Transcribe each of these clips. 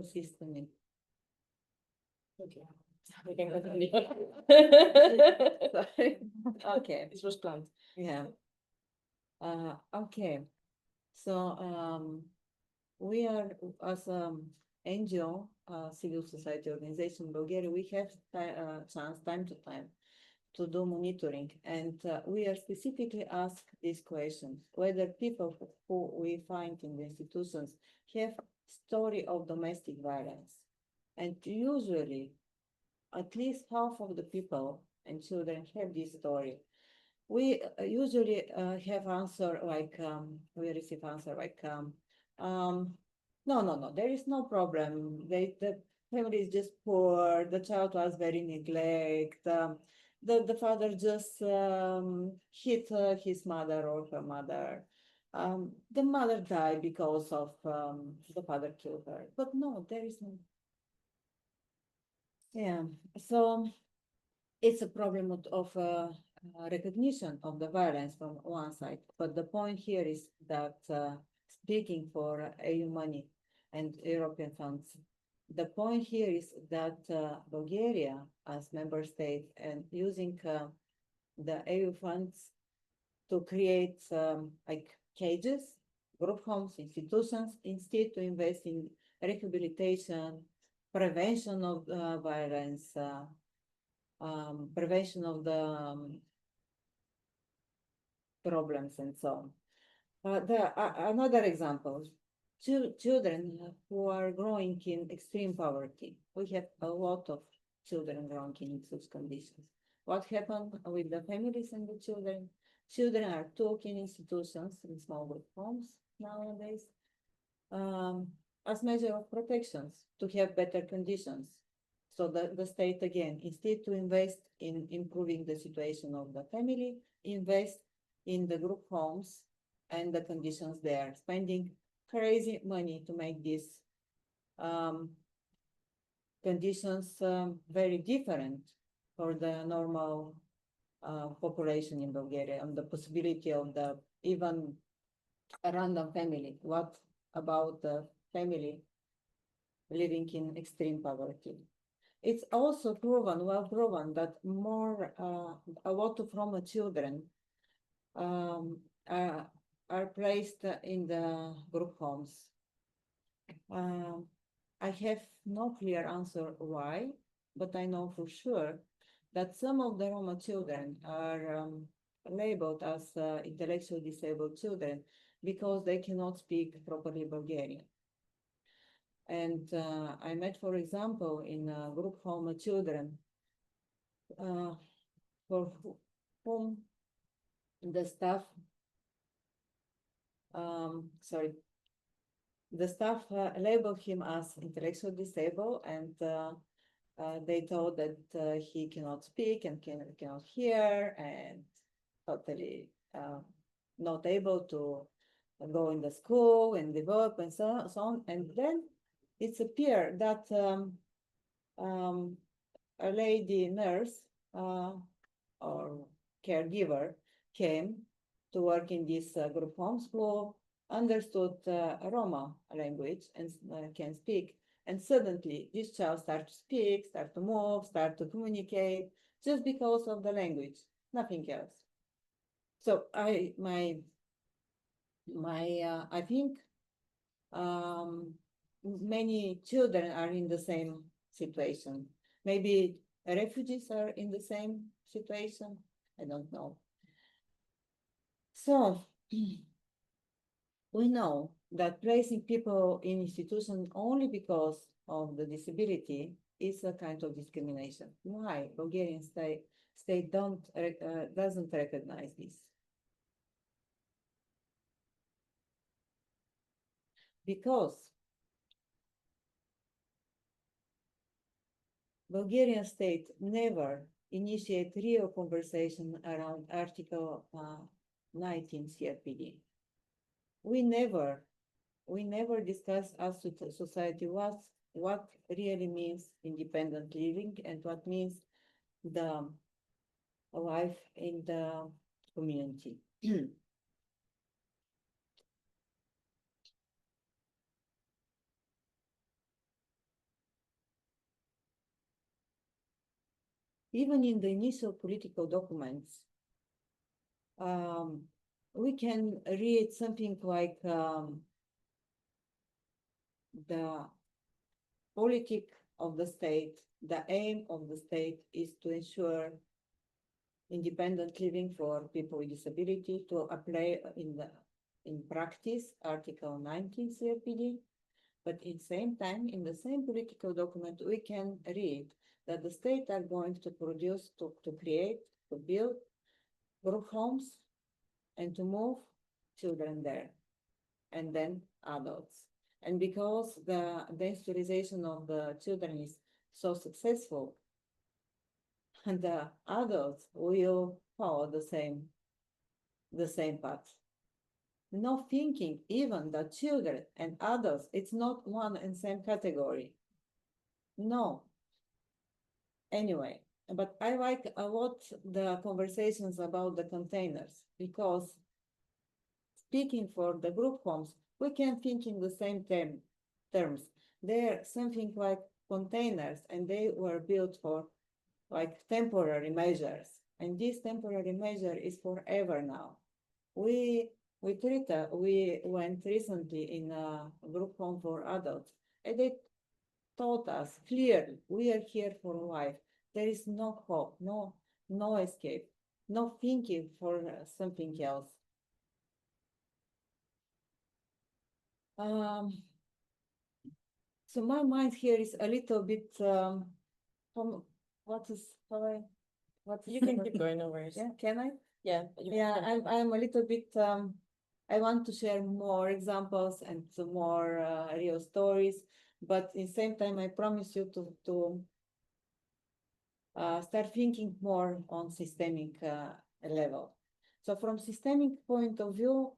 system. Okay. We can continue. Sorry. Okay. This was planned. Yeah. Okay. So we are as NGO, civil society organization in Bulgaria. We have chance time to time to do monitoring, and we are specifically asked these questions: whether people who we find in the institutions have story of domestic violence, and usually at least half of the people and children have this story. We usually have answer like we receive answer like no, there is no problem. The family is just poor. The child was very neglect. The father just hit his mother or her mother. The mother died because of the father killed her. But no, there is no. Yeah, so it's a problem of recognition of the violence from one side. But the point here is that speaking for EU money and European funds, the point here is that Bulgaria as member state and using the EU funds to create like cages, group homes, institutions, instead to invest in rehabilitation, prevention of violence, prevention of the problems and so on. Another example, children who are growing in extreme poverty. We have a lot of children growing in such conditions. What happened with the families and the children? Children are took in institutions, in small group homes nowadays, as measure of protections to have better conditions. So the state again, instead to invest in improving the situation of the family, invest in the group homes and the conditions there, spending crazy money to make these conditions very different for the normal population in Bulgaria, and the possibility of the even a random family. What about the family living in extreme poverty? It's also proven, well proven, that a lot of Roma children are placed in the group homes. I have no clear answer why, but I know for sure that some of the Roma children are labeled as intellectually disabled children because they cannot speak properly Bulgarian. And I met, for example, in a group home children for whom the staff, the staff labeled him as intellectually disabled, and they told that he cannot speak and cannot hear and totally not able to go in the school and develop and so on. And then it's appeared that a lady nurse or caregiver came to work in this group homes who understood Roma language and can speak. And suddenly this child starts to speak, start to move, start to communicate, just because of the language, nothing else. So I think many children are in the same situation. Maybe refugees are in the same situation. I don't know. So we know that placing people in institutions only because of the disability is a kind of discrimination. Why Bulgarian state doesn't recognize this? Because Bulgarian state never initiate real conversation around Article 19 CRPD. We never discuss as society what really means independent living and what means the life in the community. even in the initial political documents, we can read something like the politic of the state, the aim of the state is to ensure independent living for people with disability, to apply in practice Article 19 CRPD. But in same time, in the same political document, we can read that the state are going to produce, to create, to build group homes and to move children there, and then adults. And because the institutionalization of the children is so successful, and the adults will follow the same path. No thinking, even the children and adults, it's not one and same category. No. Anyway, but I like a lot the conversations about the containers, because speaking for the group homes, we can think in the same terms. They're something like containers, and they were built for like temporary measures. And this temporary measure is forever now. We went recently in a group home for adults, and they taught us clearly, we are here for life. There is no hope, no escape, no thinking for something else. So my mind here is a little bit what is You can keep going, no worries. Yeah, can I? Yeah. Yeah, I'm a little bit I want to share more examples and some more real stories, but in the same time I promise you to start thinking more on systemic level. So from systemic point of view,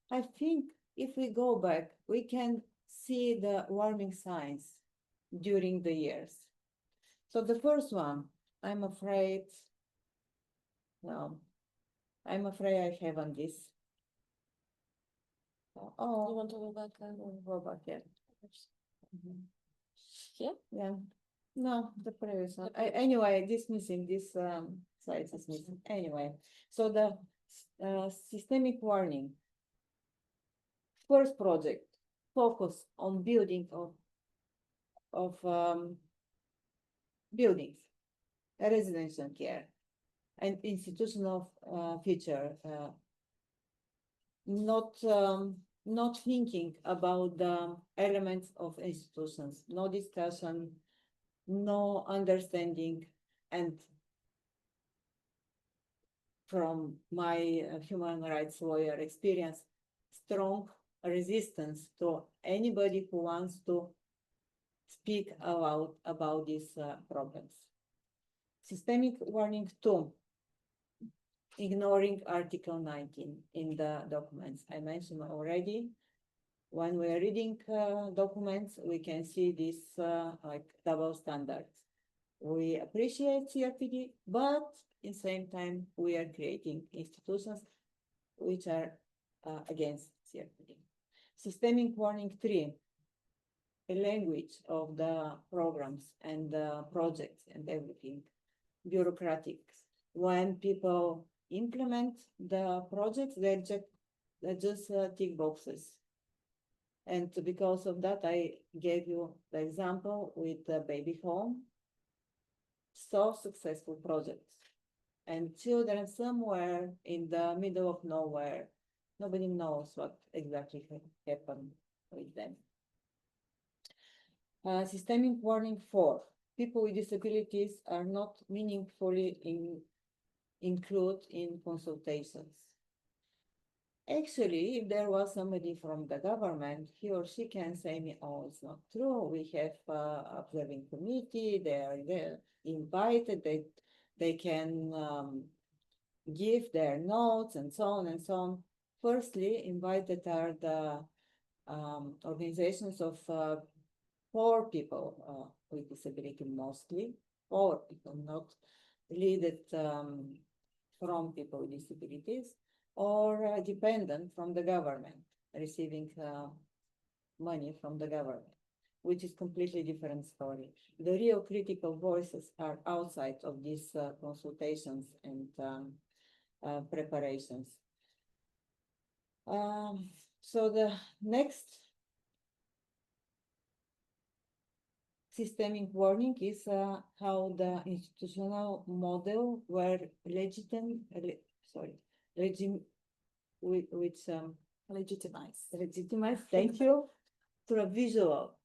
I think if we go back, we can see the warming signs during the years. So the first one, I'm afraid, well, I'm afraid I have on this. Oh, You want to go back? Go back, yeah. Mhm. Yeah. Yeah. No, the previous one. Anyway, this missing, this slide is missing. Anyway, so the systemic warning. First project, focus on building of buildings, residential care, and institutional future. Not thinking about the elements of institutions, no discussion, no understanding, and from my human rights lawyer experience, strong resistance to anybody who wants to speak about these problems. Systemic warning 2, ignoring Article 19 in the documents. I mentioned already, when we are reading documents, we can see this like double standards. We appreciate CRPD, but in the same time, we are creating institutions which are against CRPD. Systemic warning 3, the language of the programs and the projects and everything, bureaucratic. When people implement the projects, they just tick boxes. And because of that, I gave you the example with the baby home. So successful projects. And children somewhere in the middle of nowhere, nobody knows what exactly happened with them. Systemic warning 4, people with disabilities are not meaningfully included in consultations. Actually, if there was somebody from the government, he or she can say me, oh, it's not true. We have observing committee, they are there invited, they can give their notes and so on and so on. Firstly, invited are the organizations of poor people with disability mostly, poor people, not leaded from people with disabilities, or dependent from the government, receiving money from the government. which is completely different story. The real critical voices are outside of these consultations and preparations. So the next systemic warning is how the institutional model were legitimized, thank you, through a visual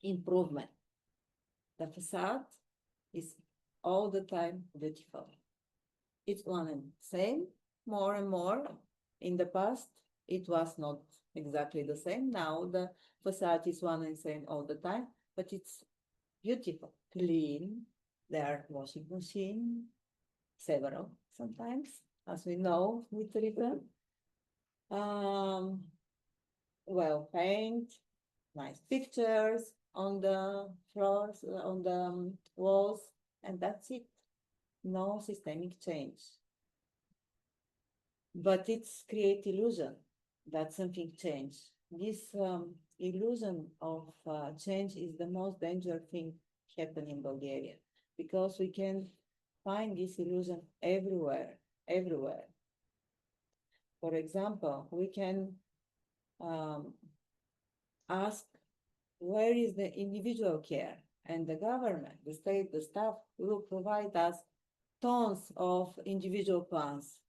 improvement. The facade is all the time beautiful. It's one and same, more and more. In the past, it was not exactly the same. Now the facade is one and same all the time, but it's beautiful, clean. There are washing machine, several sometimes, as we know with ribbon. Well paint, nice pictures on the floors, on the walls, and that's it. No systemic change. But it's create illusion that something changed. This illusion of change is the most dangerous thing happen in Bulgaria, because we can find this illusion everywhere, everywhere. For example, we can ask, where is the individual care? And the government, the state, the staff will provide us tons of individual plans.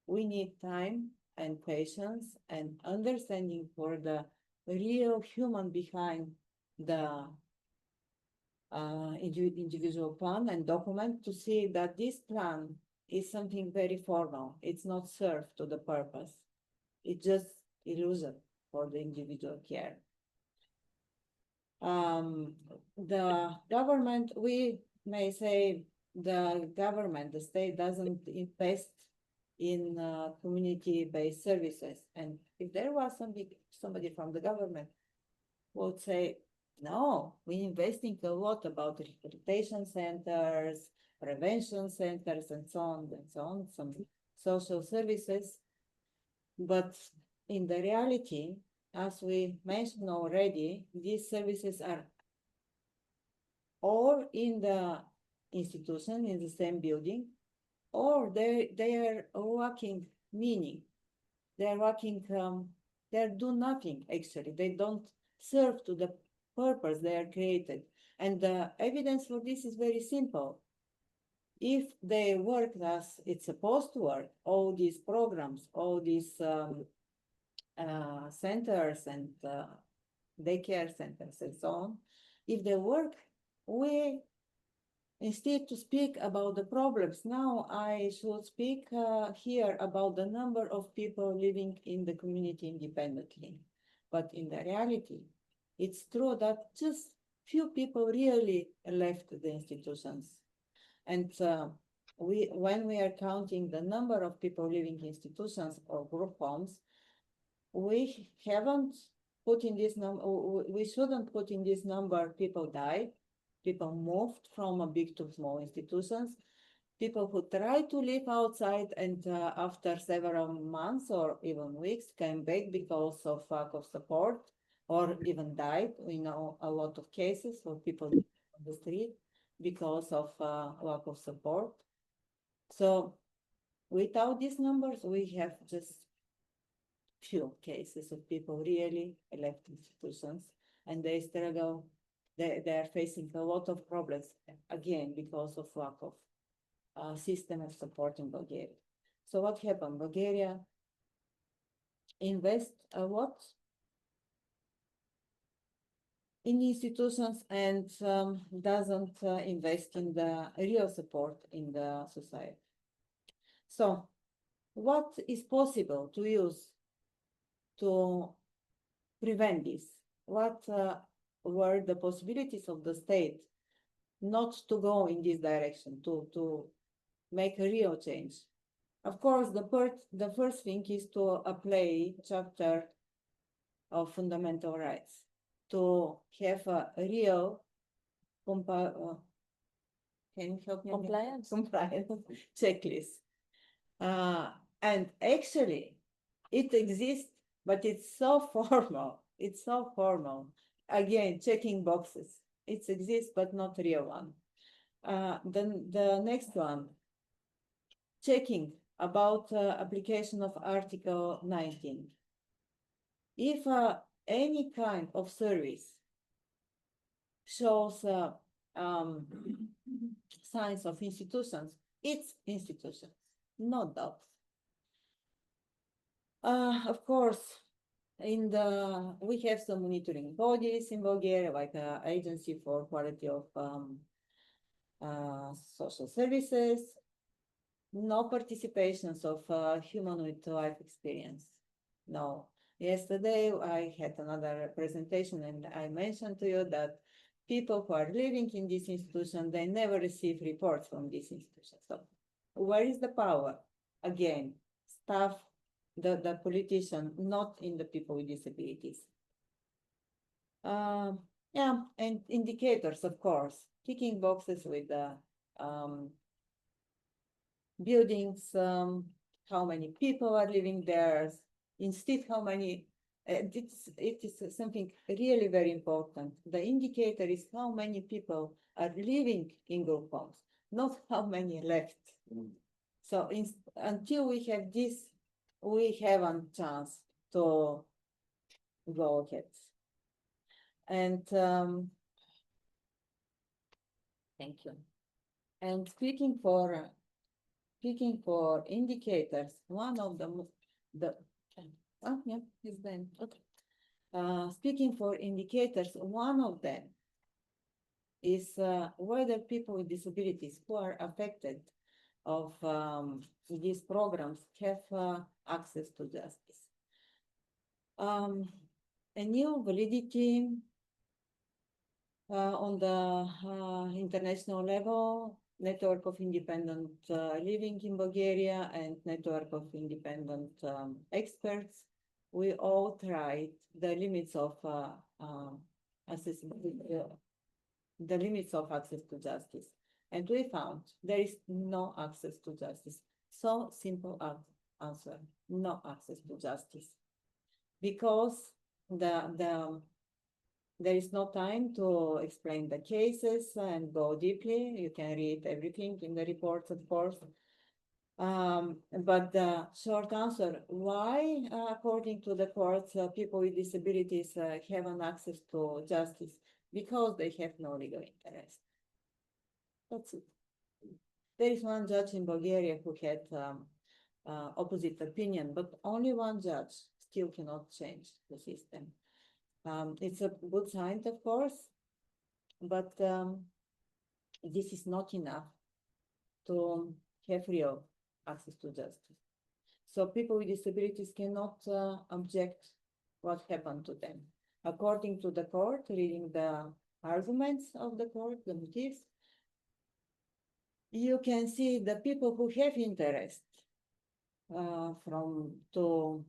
We need time and patience and understanding for the real human behind the individual plan and document to see that this plan is something very formal. It's not served to the purpose. It's just illusion for the individual care. The government, we may say the government, the state doesn't invest in community-based services. And if there was somebody from the government would say, no, we're investing a lot about rehabilitation centers, prevention centers, and so on, some social services. But in the reality, as we mentioned already, these services are or in the institution, in the same building, or they are lacking meaning. They're lacking, they do nothing actually. They don't serve to the purpose they are created. And the evidence for this is very simple. If they work as it's supposed to work, all these programs, all these centers and daycare centers and so on, if they work, we instead to speak about the problems, now I should speak here about the number of people living in the community independently. But in the reality, it's true that just few people really left the institutions. And when we are counting the number of people living in institutions or group homes, we haven't put in this number, we shouldn't put in this number people died, people moved from a big to small institutions, people who tried to live outside and after several months or even weeks came back because of lack of support or even died. We know a lot of cases where people died on the street because of lack of support. So without these numbers, we have just few cases of people really left institutions and they struggle. They are facing a lot of problems again because of lack of system of support in Bulgaria. So what happened? Bulgaria invest a lot in institutions and doesn't invest in the real support in the society. So what is possible to use to prevent this? What were the possibilities of the state not to go in this direction, to make a real change? Of course, the first thing is to apply chapter of fundamental rights, to have a real can you help me? Compliance. Compliance checklist. And actually, it exists, but it's so formal. It's so formal. Again, checking boxes. It exists, but not real one. Then the next one, checking about application of Article 19. If any kind of service shows um, signs of institutions, it's institutions, no doubt. Of course, we have some monitoring bodies in Bulgaria, like Agency for Quality of Social Services, no participations of humanoid life experience. No. Yesterday I had another presentation and I mentioned to you that people who are living in this institution, they never receive reports from this institution. So where is the power? Again, staff, the politician, not in the people with disabilities. Yeah, and indicators, of course, ticking boxes with the buildings, how many people are living there, instead how many, it is something really very important. The indicator is how many people are living in group homes, not how many left. So until we have this, we have a chance to go ahead. And thank you. And speaking for indicators, one of the oh yeah, it's then okay. Speaking for indicators, one of them is whether people with disabilities who are affected of these programs have access to justice. A new validity on the international level, network of independent living in Bulgaria and network of independent experts. We all tried the limits of accessibility, the limits of access to justice. And we found there is no access to justice. So simple answer, no access to justice. Because there is no time to explain the cases and go deeply. You can read everything in the reports, of course. But the short answer, why, according to the courts, people with disabilities have an access to justice? Because they have no legal interest. That's it. There is one judge in Bulgaria who had opposite opinion, but only one judge still cannot change the system. It's a good sign, of course, but this is not enough to have real access to justice. So people with disabilities cannot object what happened to them. According to the court, reading the arguments of the court, the motives, you can see the people who have interest to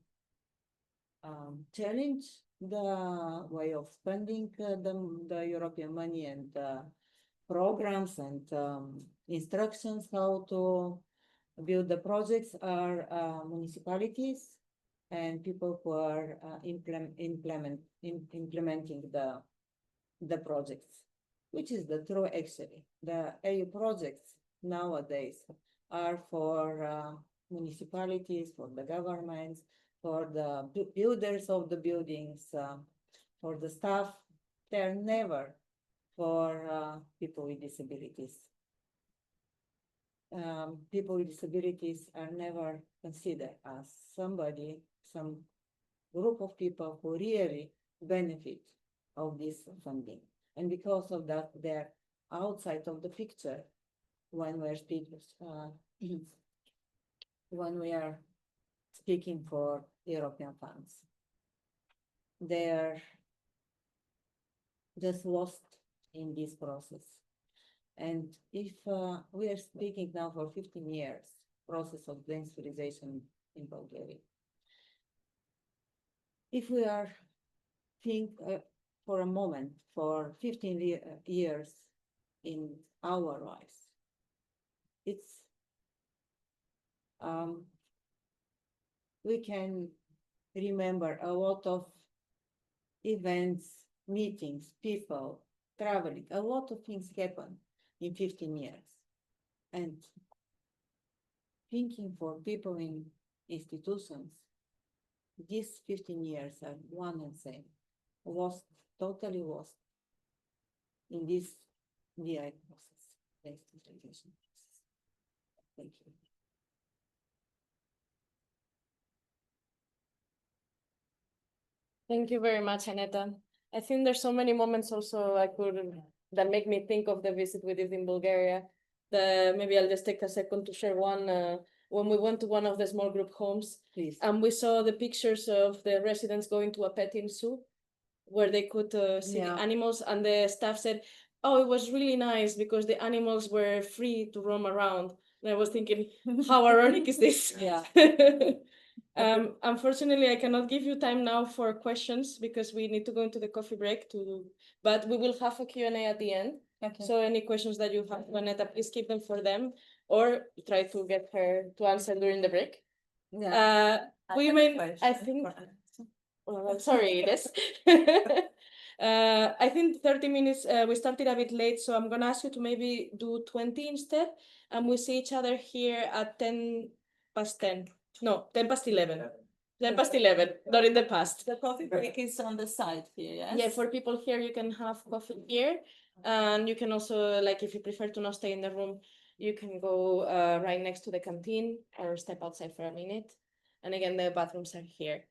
challenge the way of spending the European money and programs and instructions how to build the projects are municipalities and people who are implementing the projects, which is the true actually. The EU projects nowadays are for municipalities, for the governments, for the builders of the buildings, for the staff. They're never for people with disabilities. People with disabilities are never considered as some group of people who really benefit of this funding. And because of that, they're outside of the picture when we're when we are speaking for European funds. They're just lost in this process. And if we are speaking now for 15 years, process of deinstitutionalization in Bulgaria. If we are think for a moment for 15 years in our lives, it's we can remember a lot of events, meetings, people, traveling, a lot of things happen in 15 years. And thinking for people in institutions, these 15 years are one and same, lost, totally lost in this DI process, based integration process. Thank you. Thank you very much, Aneta. I think there's so many moments also that make me think of the visit we did in Bulgaria. Maybe I'll just take a second to share one. When we went to one of the small group homes, Please. and we saw the pictures of the residents going to a petting zoo, where they could see the Yeah. animals, and the staff said, "Oh, it was really nice because the animals were free to roam around." And I was thinking, how ironic is this? Yeah. Unfortunately, I cannot give you time now for questions because we need to go into the coffee break but we will have a Q&A at the end. Okay. So any questions that you have, Vanetta, please keep them for them or try to get her to answer during the break. Yeah. We may, I think, I'm sorry, Ines. I think 30 minutes, we started a bit late, so I'm gonna ask you to maybe do 20 instead, and we see each other here at 10 past 10. No, 10 past 11. 10 past 11, not in the past. The coffee break is on the side here, yes? Yeah, for people here, you can have coffee here, and you can also, like, if you prefer to not stay in the room, you can go right next to the canteen or step outside for a minute. And again, the bathrooms are here.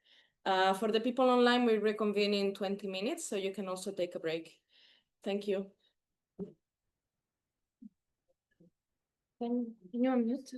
For the people online, we reconvene in 20 minutes, so you can also take a break. Thank you. Can you unmute?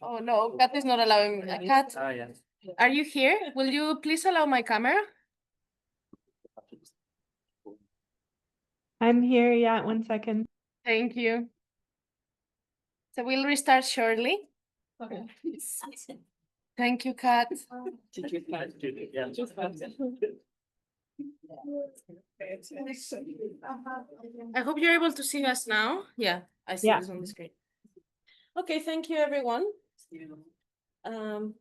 Oh no, Kat is not allowing. Kat, are you here? Will you please allow my camera? I'm here. Yeah, 1 second. Thank you. So we'll restart shortly. Okay. Thank you, Kat. I hope you're able to see us now. Yeah, I see Yeah. this on the screen. Okay, thank you, everyone.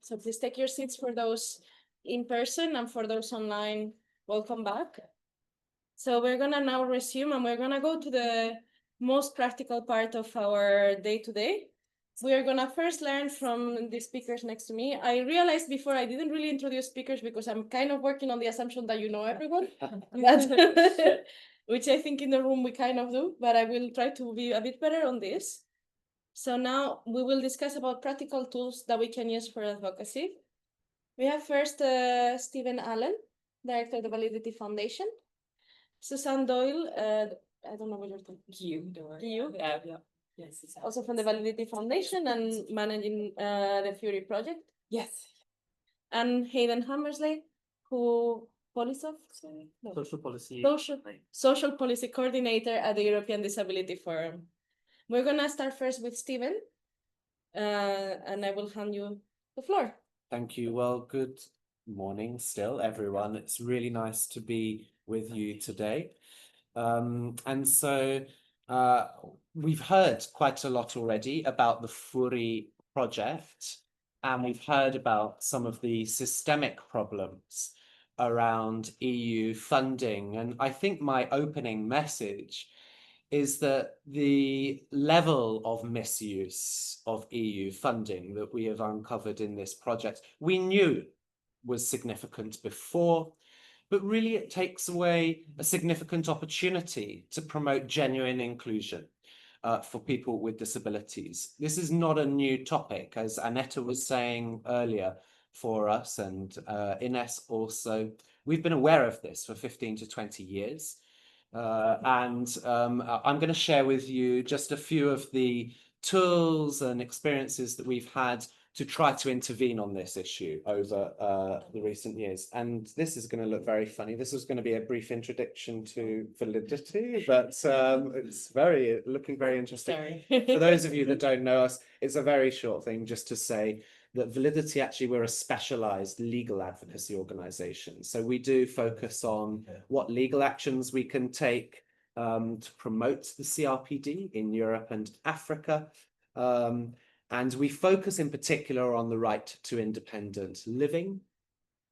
So please take your seats for those in person, and for those online, welcome back. So we're gonna now resume, and we're gonna go to the most practical part of our day-to-day. We are gonna first learn from the speakers next to me. I realized before I didn't really introduce speakers because I'm kind of working on the assumption that you know everyone, but which I think in the room we kind of do, but I will try to be a bit better on this. So now we will discuss about practical tools that we can use for advocacy. We have first Stephen Allen, Director of the Validity Foundation. Susan Doyle, I don't know what you're talking about. You? Yeah. Yes. Also from the Validity Foundation and managing the FURI project. Yes. And Hayden Hammersley, who no. Social policy coordinator at the European Disability Forum. We're gonna start first with Stephen, and I will hand you the floor. Thank you. Well, good morning still, everyone. It's really nice to be with you today. And so we've heard quite a lot already about the FURI project, and we've heard about some of the systemic problems around EU funding. And I think my opening message is that the level of misuse of EU funding that we have uncovered in this project, we knew was significant before, but really it takes away a significant opportunity to promote genuine inclusion for people with disabilities. This is not a new topic, as Annetta was saying earlier for us, and Ines also. We've been aware of this for 15 to 20 years. I'm going to share with you just a few of the tools and experiences that we've had to try to intervene on this issue over the recent years. And this is going to look very funny. This is going to be a brief introduction to validity, but it's looking very interesting. Sorry. For those of you that don't know us, it's a very short thing just to say that Validity, actually, we're a specialized legal advocacy organization. So we do focus on what legal actions we can take to promote the CRPD in Europe and Africa. And we focus in particular on the right to independent living,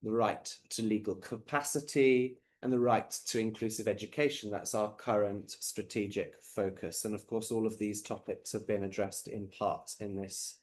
the right to legal capacity, and the right to inclusive education. That's our current strategic focus. And of course, all of these topics have been addressed in part in this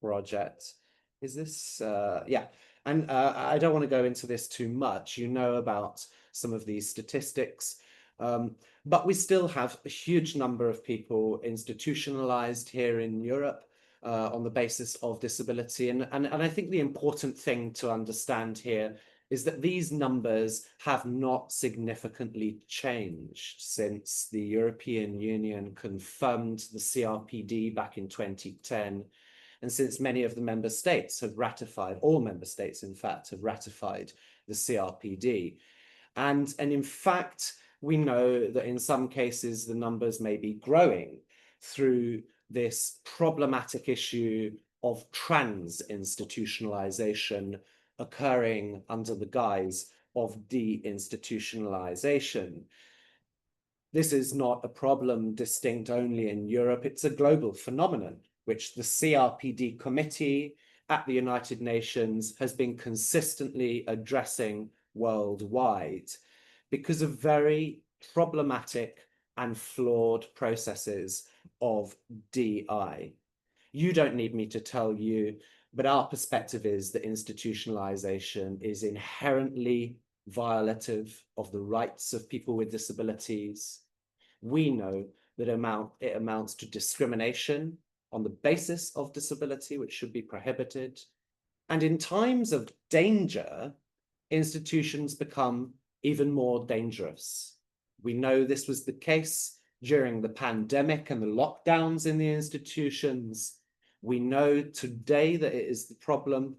project. Is this, yeah. And I don't want to go into this too much. You know about some of these statistics, but we still have a huge number of people institutionalized here in Europe on the basis of disability. And I think the important thing to understand here is that these numbers have not significantly changed since the European Union confirmed the CRPD back in 2010. And since many of the member states have ratified, all member states, in fact, have ratified the CRPD. And in fact, we know that in some cases, the numbers may be growing through this problematic issue of trans-institutionalization occurring under the guise of de-institutionalization. This is not a problem distinct only in Europe, it's a global phenomenon, which the CRPD Committee at the United Nations has been consistently addressing worldwide because of very problematic and flawed processes of DI. You don't need me to tell you, but our perspective is that institutionalization is inherently violative of the rights of people with disabilities. We know that it amounts to discrimination on the basis of disability, which should be prohibited. And in times of danger, institutions become even more dangerous. We know this was the case during the pandemic and the lockdowns in the institutions. We know today that it is the problem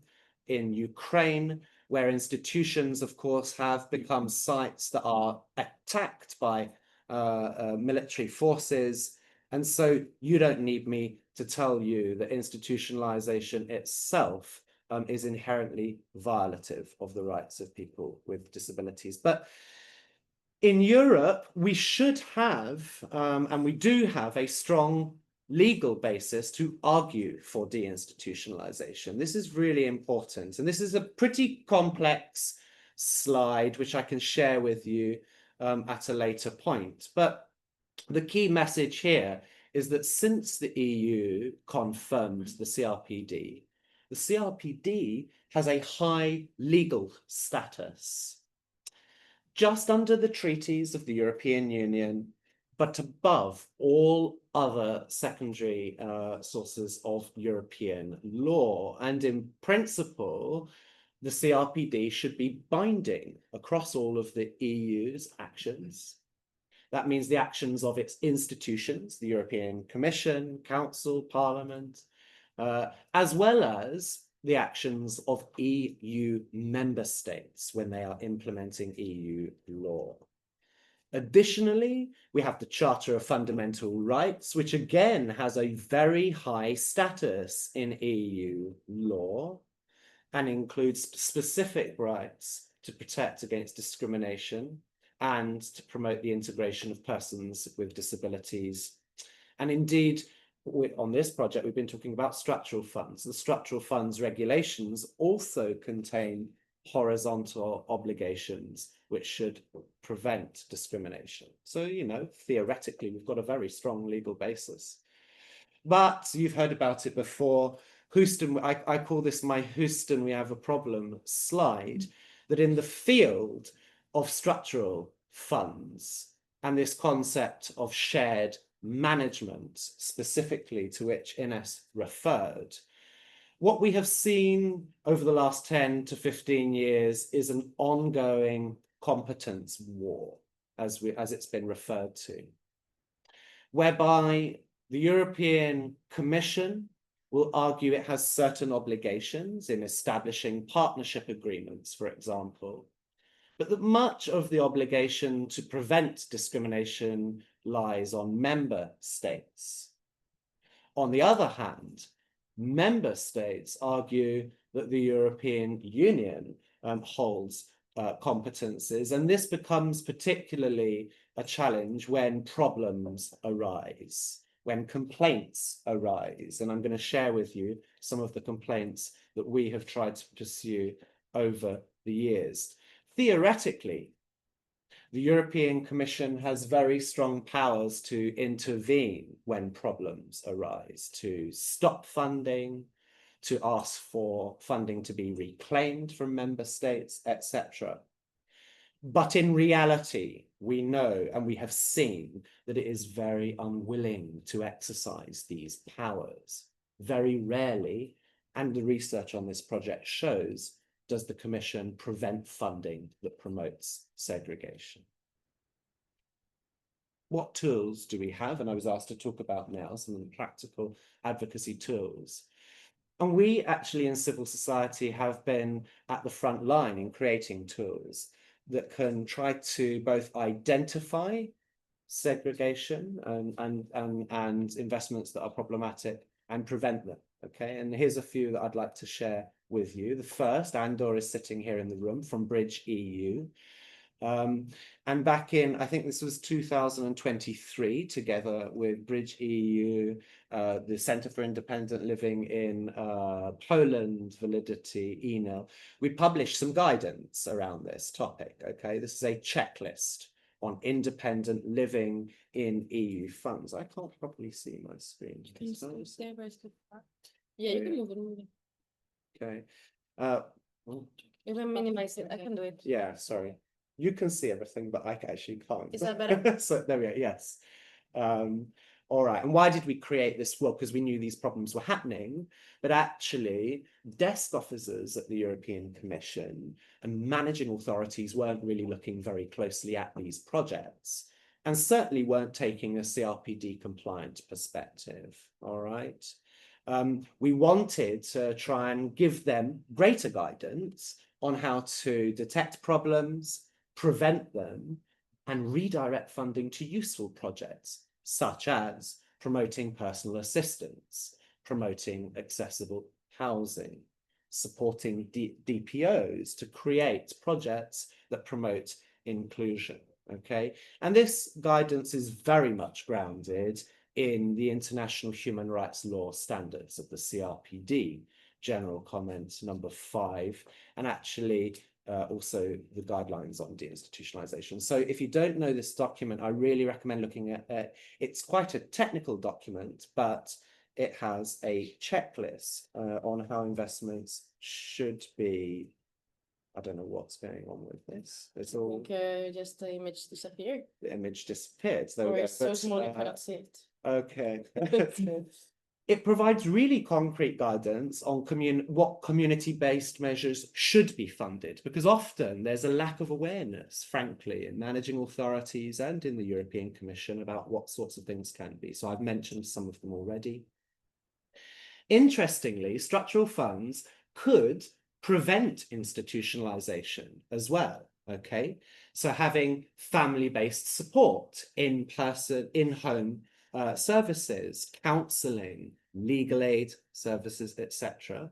in Ukraine, where institutions, of course, have become sites that are attacked by military forces. And so you don't need me to tell you that institutionalization itself is inherently violative of the rights of people with disabilities. But in Europe, we should have, and we do have, a strong legal basis to argue for deinstitutionalization. This is really important. And this is a pretty complex slide, which I can share with you at a later point. But the key message here is that since the EU confirmed the CRPD has a high legal status, just under the treaties of the European Union, but above all other secondary sources of European law. And in principle, the CRPD should be binding across all of the EU's actions. That means the actions of its institutions, the European Commission, Council, Parliament, as well as the actions of EU member states when they are implementing EU law. Additionally, we have the Charter of Fundamental Rights, which again has a very high status in EU law and includes specific rights to protect against discrimination and to promote the integration of persons with disabilities. And indeed, on this project, we've been talking about structural funds. The structural funds regulations also contain horizontal obligations which should prevent discrimination. So, you know, theoretically, we've got a very strong legal basis. But you've heard about it before. Houston, I call this my Houston, we have a problem slide, that in the field of structural funds and this concept of shared management, specifically to which Ines referred, what we have seen over the last 10 to 15 years is an ongoing competence war, as it's been referred to, whereby the European Commission will argue it has certain obligations in establishing partnership agreements, for example, but that much of the obligation to prevent discrimination lies on member states. On the other hand, member states argue that the European Union holds competences, and this becomes particularly a challenge when problems arise, when complaints arise. And I'm going to share with you some of the complaints that we have tried to pursue over the years. Theoretically, the European Commission has very strong powers to intervene when problems arise, to stop funding, to ask for funding to be reclaimed from member states, etc. But in reality, we know and we have seen that it is very unwilling to exercise these powers. Very rarely, and the research on this project shows, does the Commission prevent funding that promotes segregation. What tools do we have? And I was asked to talk about now some of the practical advocacy tools. And we actually in civil society have been at the front line in creating tools that can try to both identify segregation and investments that are problematic and prevent them. Okay, and here's a few that I'd like to share with you. The first, Andor is sitting here in the room, from Bridge EU. And back in, I think this was 2023, together with Bridge EU, the Centre for Independent Living in Poland, Validity, ENIL, we published some guidance around this topic, okay? This is a checklist on independent living in EU funds. I can't properly see my screen. Yeah, you can move it. Okay. You can minimize it. I can do it. Yeah, sorry. You can see everything, but I actually can't. Is that better? So there we go, yes. All right, and why did we create this? Well, because we knew these problems were happening, but actually desk officers at the European Commission and managing authorities weren't really looking very closely at these projects, and certainly weren't taking a CRPD compliant perspective, all right? We wanted to try and give them greater guidance on how to detect problems, prevent them, and redirect funding to useful projects, such as promoting personal assistance, promoting accessible housing, supporting DPOs to create projects that promote inclusion, okay? And this guidance is very much grounded in the international human rights law standards of the CRPD, General Comment number 5, and actually also the guidelines on deinstitutionalization. So if you don't know this document, I really recommend looking at it. It's quite a technical document, but it has a checklist on how investments should be. I don't know what's going on with this. It's all Just the image disappeared. the image disappeared. There Or we go. it's so But, small you cannot see it. okay. It provides really concrete guidance on what community-based measures should be funded, because often there's a lack of awareness, frankly, in managing authorities and in the European Commission about what sorts of things can be. So I've mentioned some of them already. Interestingly, structural funds could prevent institutionalization as well, okay? So having family-based support, in-person, in-home services, counselling, legal aid services, etc.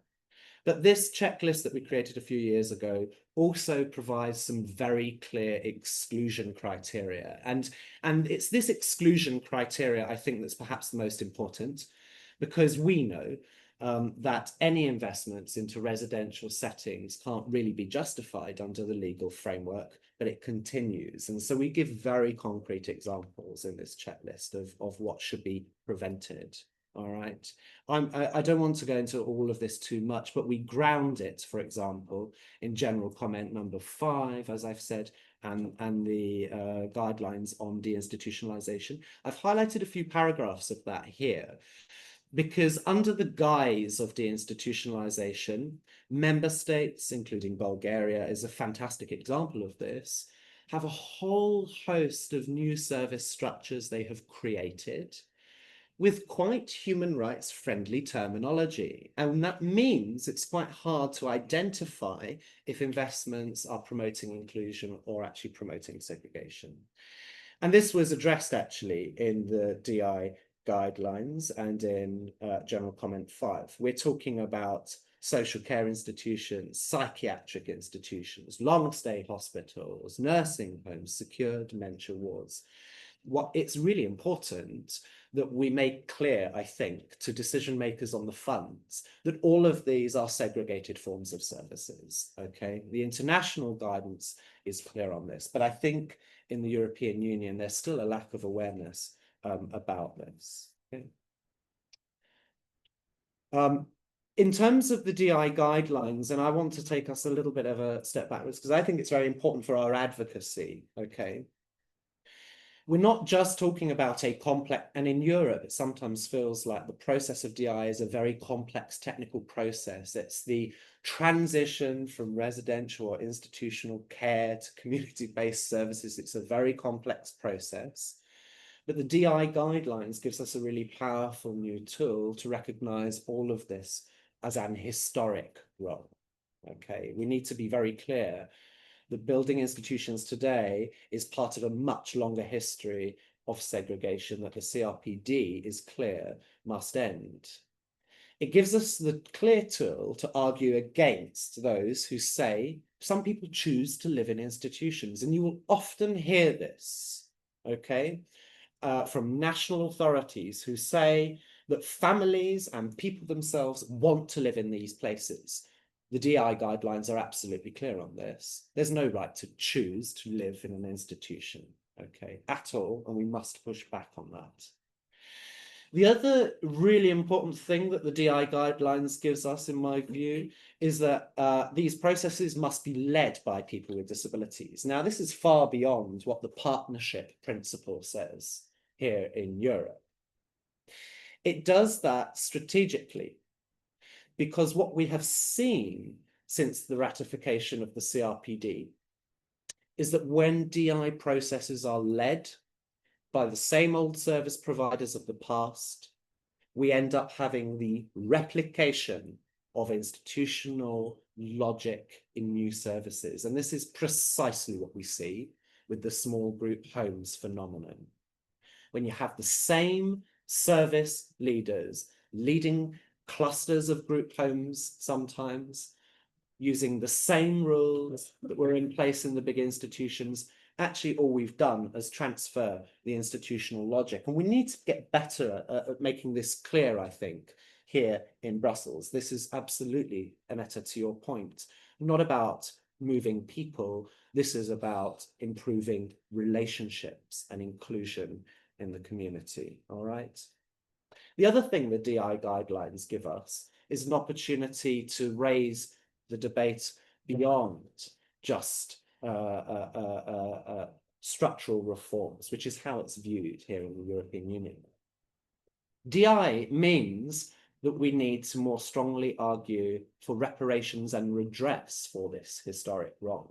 But this checklist that we created a few years ago also provides some very clear exclusion criteria. And it's this exclusion criteria, I think, that's perhaps the most important, because we know that any investments into residential settings can't really be justified under the legal framework, but it continues. And so we give very concrete examples in this checklist of what should be prevented. All right. I don't want to go into all of this too much, but we ground it, for example, in General Comment number 5, as I've said, and the guidelines on deinstitutionalization. I've highlighted a few paragraphs of that here, because under the guise of deinstitutionalization, member states, including Bulgaria, is a fantastic example of this, have a whole host of new service structures they have created with quite human rights friendly terminology. And that means it's quite hard to identify if investments are promoting inclusion or actually promoting segregation. And this was addressed actually in the DI guidelines and in General Comment 5. We're talking about social care institutions, psychiatric institutions, long-stay hospitals, nursing homes, secure dementia wards. It's really important that we make clear, I think, to decision makers on the funds that all of these are segregated forms of services, okay? The international guidance is clear on this, but I think in the European Union, there's still a lack of awareness about this. Okay. In terms of the DI guidelines, and I want to take us a little bit of a step backwards because I think it's very important for our advocacy, okay? We're not just talking about a complex, and in Europe, it sometimes feels like the process of DI is a very complex technical process. It's the transition from residential or institutional care to community-based services. It's a very complex process. But the DI guidelines gives us a really powerful new tool to recognize all of this as an historic role. Okay, we need to be very clear that building institutions today is part of a much longer history of segregation that the CRPD is clear must end. It gives us the clear tool to argue against those who say some people choose to live in institutions, and you will often hear this, okay, from national authorities who say that families and people themselves want to live in these places. The DI guidelines are absolutely clear on this. There's no right to choose to live in an institution, okay, at all, and we must push back on that. The other really important thing that the DI guidelines gives us, in my view, is that these processes must be led by people with disabilities. Now, this is far beyond what the partnership principle says here in Europe. It does that strategically, because what we have seen since the ratification of the CRPD is that when DI processes are led by the same old service providers of the past, we end up having the replication of institutional logic in new services. And this is precisely what we see with the small group homes phenomenon. When you have the same service leaders leading clusters of group homes sometimes, using the same rules that were in place in the big institutions, actually all we've done is transfer the institutional logic. And we need to get better at making this clear, I think, here in Brussels. This is absolutely, Annetta, to your point, not about moving people. This is about improving relationships and inclusion in the community, all right? The other thing the DI guidelines give us is an opportunity to raise the debate beyond just structural reforms, which is how it's viewed here in the European Union. DI means that we need to more strongly argue for reparations and redress for this historic wrong.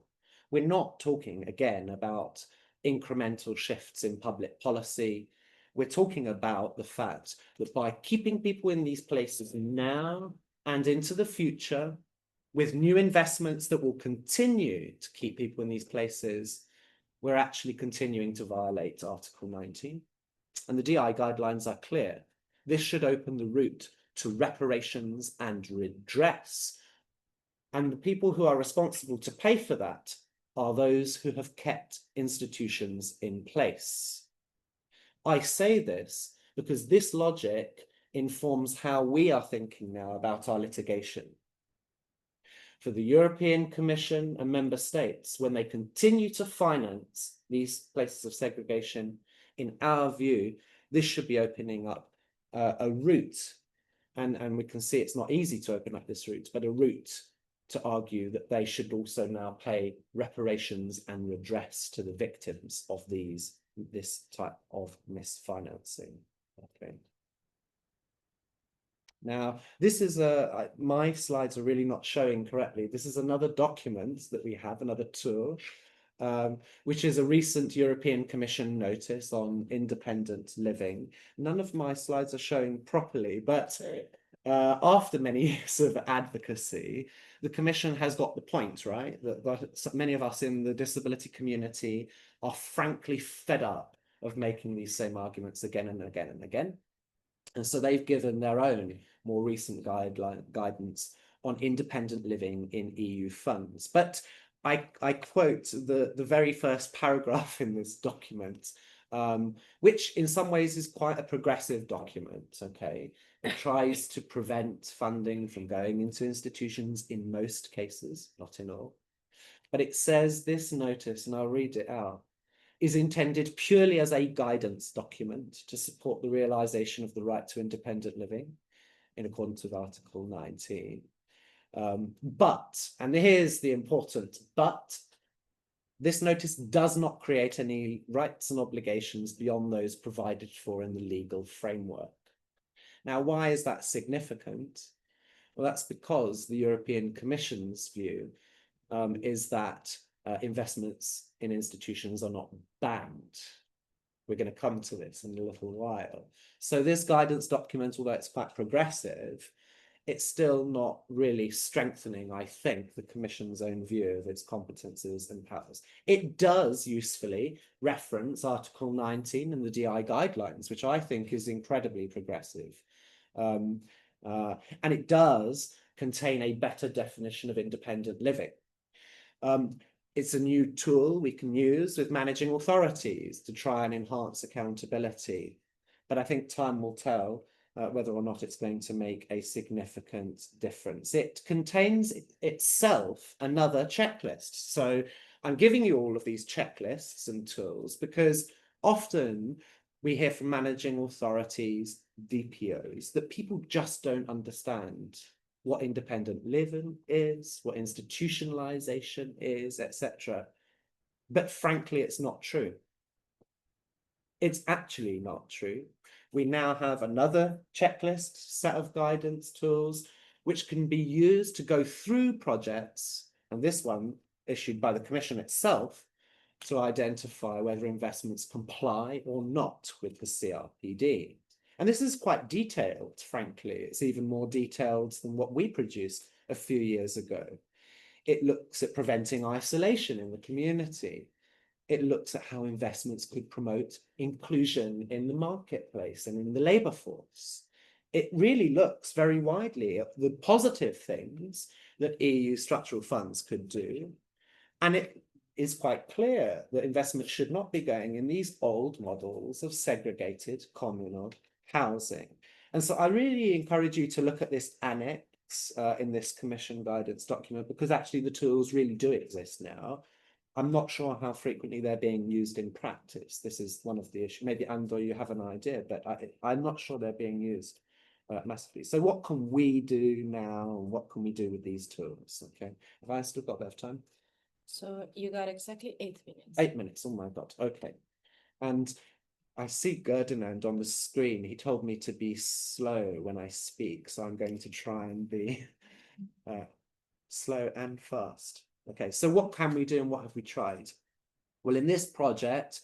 We're not talking, again, about incremental shifts in public policy. We're talking about the fact that by keeping people in these places now and into the future, with new investments that will continue to keep people in these places, we're actually continuing to violate Article 19. And the DI guidelines are clear. This should open the route to reparations and redress. And the people who are responsible to pay for that are those who have kept institutions in place. I say this because this logic informs how we are thinking now about our litigation. For the European Commission and member states, when they continue to finance these places of segregation, in our view, this should be opening up a route, and we can see it's not easy to open up this route, but a route to argue that they should also now pay reparations and redress to the victims of this type of misfinancing. Okay. Now, this is my slides are really not showing correctly. This is another document that we have, another tool, which is a recent European Commission notice on independent living. None of my slides are showing properly, but after many years of advocacy, the Commission has got the point, right? That many of us in the disability community are frankly fed up of making these same arguments again and again and again. And so they've given their own more recent guidance on independent living in EU funds. But I quote the very first paragraph in this document, which in some ways is quite a progressive document, okay? It tries to prevent funding from going into institutions in most cases, not in all. But it says this notice, and I'll read it out, is intended purely as a guidance document to support the realization of the right to independent living in accordance with Article 19. But, and here's the important but, this notice does not create any rights and obligations beyond those provided for in the legal framework. Now, why is that significant? Well, that's because the European Commission's view is that investments in institutions are not banned. We're going to come to this in a little while. So this guidance document, although it's quite progressive, it's still not really strengthening, I think, the Commission's own view of its competences and powers. It does usefully reference Article 19 in the DI guidelines, which I think is incredibly progressive. And it does contain a better definition of independent living. It's a new tool we can use with managing authorities to try and enhance accountability. But I think time will tell whether or not it's going to make a significant difference. It contains itself another checklist. So I'm giving you all of these checklists and tools because often we hear from managing authorities, DPOs, that people just don't understand what independent living is, what institutionalization is, etc. But frankly, it's not true. It's actually not true. We now have another checklist, set of guidance tools, which can be used to go through projects, and this one issued by the Commission itself, to identify whether investments comply or not with the CRPD. And this is quite detailed, frankly. It's even more detailed than what we produced a few years ago. It looks at preventing isolation in the community. It looks at how investments could promote inclusion in the marketplace and in the labour force. It really looks very widely at the positive things that EU structural funds could do. And it is quite clear that investment should not be going in these old models of segregated communal housing. And so I really encourage you to look at this annex in this Commission guidance document, because actually the tools really do exist now. I'm not sure how frequently they're being used in practice. This is one of the issues. Maybe, Andor, you have an idea, but I'm not sure they're being used massively. So what can we do now? And what can we do with these tools? Okay, have I still got a bit of time? So you got exactly 8 minutes. 8 minutes, oh my God, okay. And I see Ferdinand on the screen. He told me to be slow when I speak, so I'm going to try and be slow and fast. Okay, so what can we do and what have we tried? Well, in this project,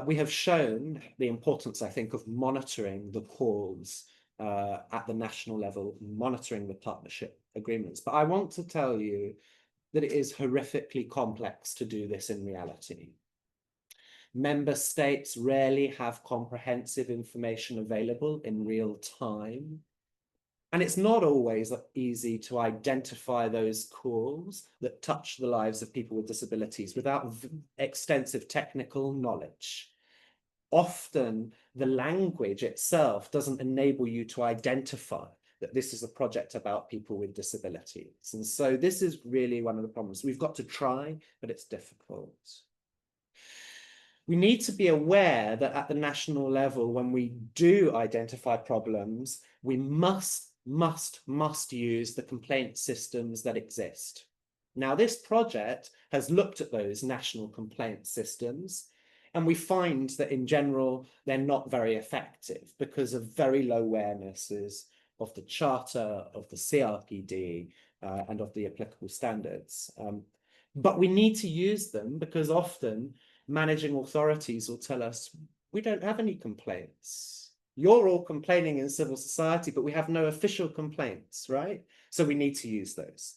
we have shown the importance, I think, of monitoring the calls at the national level, monitoring the partnership agreements. But I want to tell you that it is horrifically complex to do this in reality. Member states rarely have comprehensive information available in real time. And it's not always easy to identify those calls that touch the lives of people with disabilities without extensive technical knowledge. Often the language itself doesn't enable you to identify that this is a project about people with disabilities. And so this is really one of the problems. We've got to try, but it's difficult. We need to be aware that at the national level, when we do identify problems, we must use the complaint systems that exist. Now, this project has looked at those national complaint systems, and we find that in general, they're not very effective because of very low awarenesses of the Charter, of the CRPD, and of the applicable standards. But we need to use them because often managing authorities will tell us, we don't have any complaints. You're all complaining in civil society, but we have no official complaints, right? So we need to use those.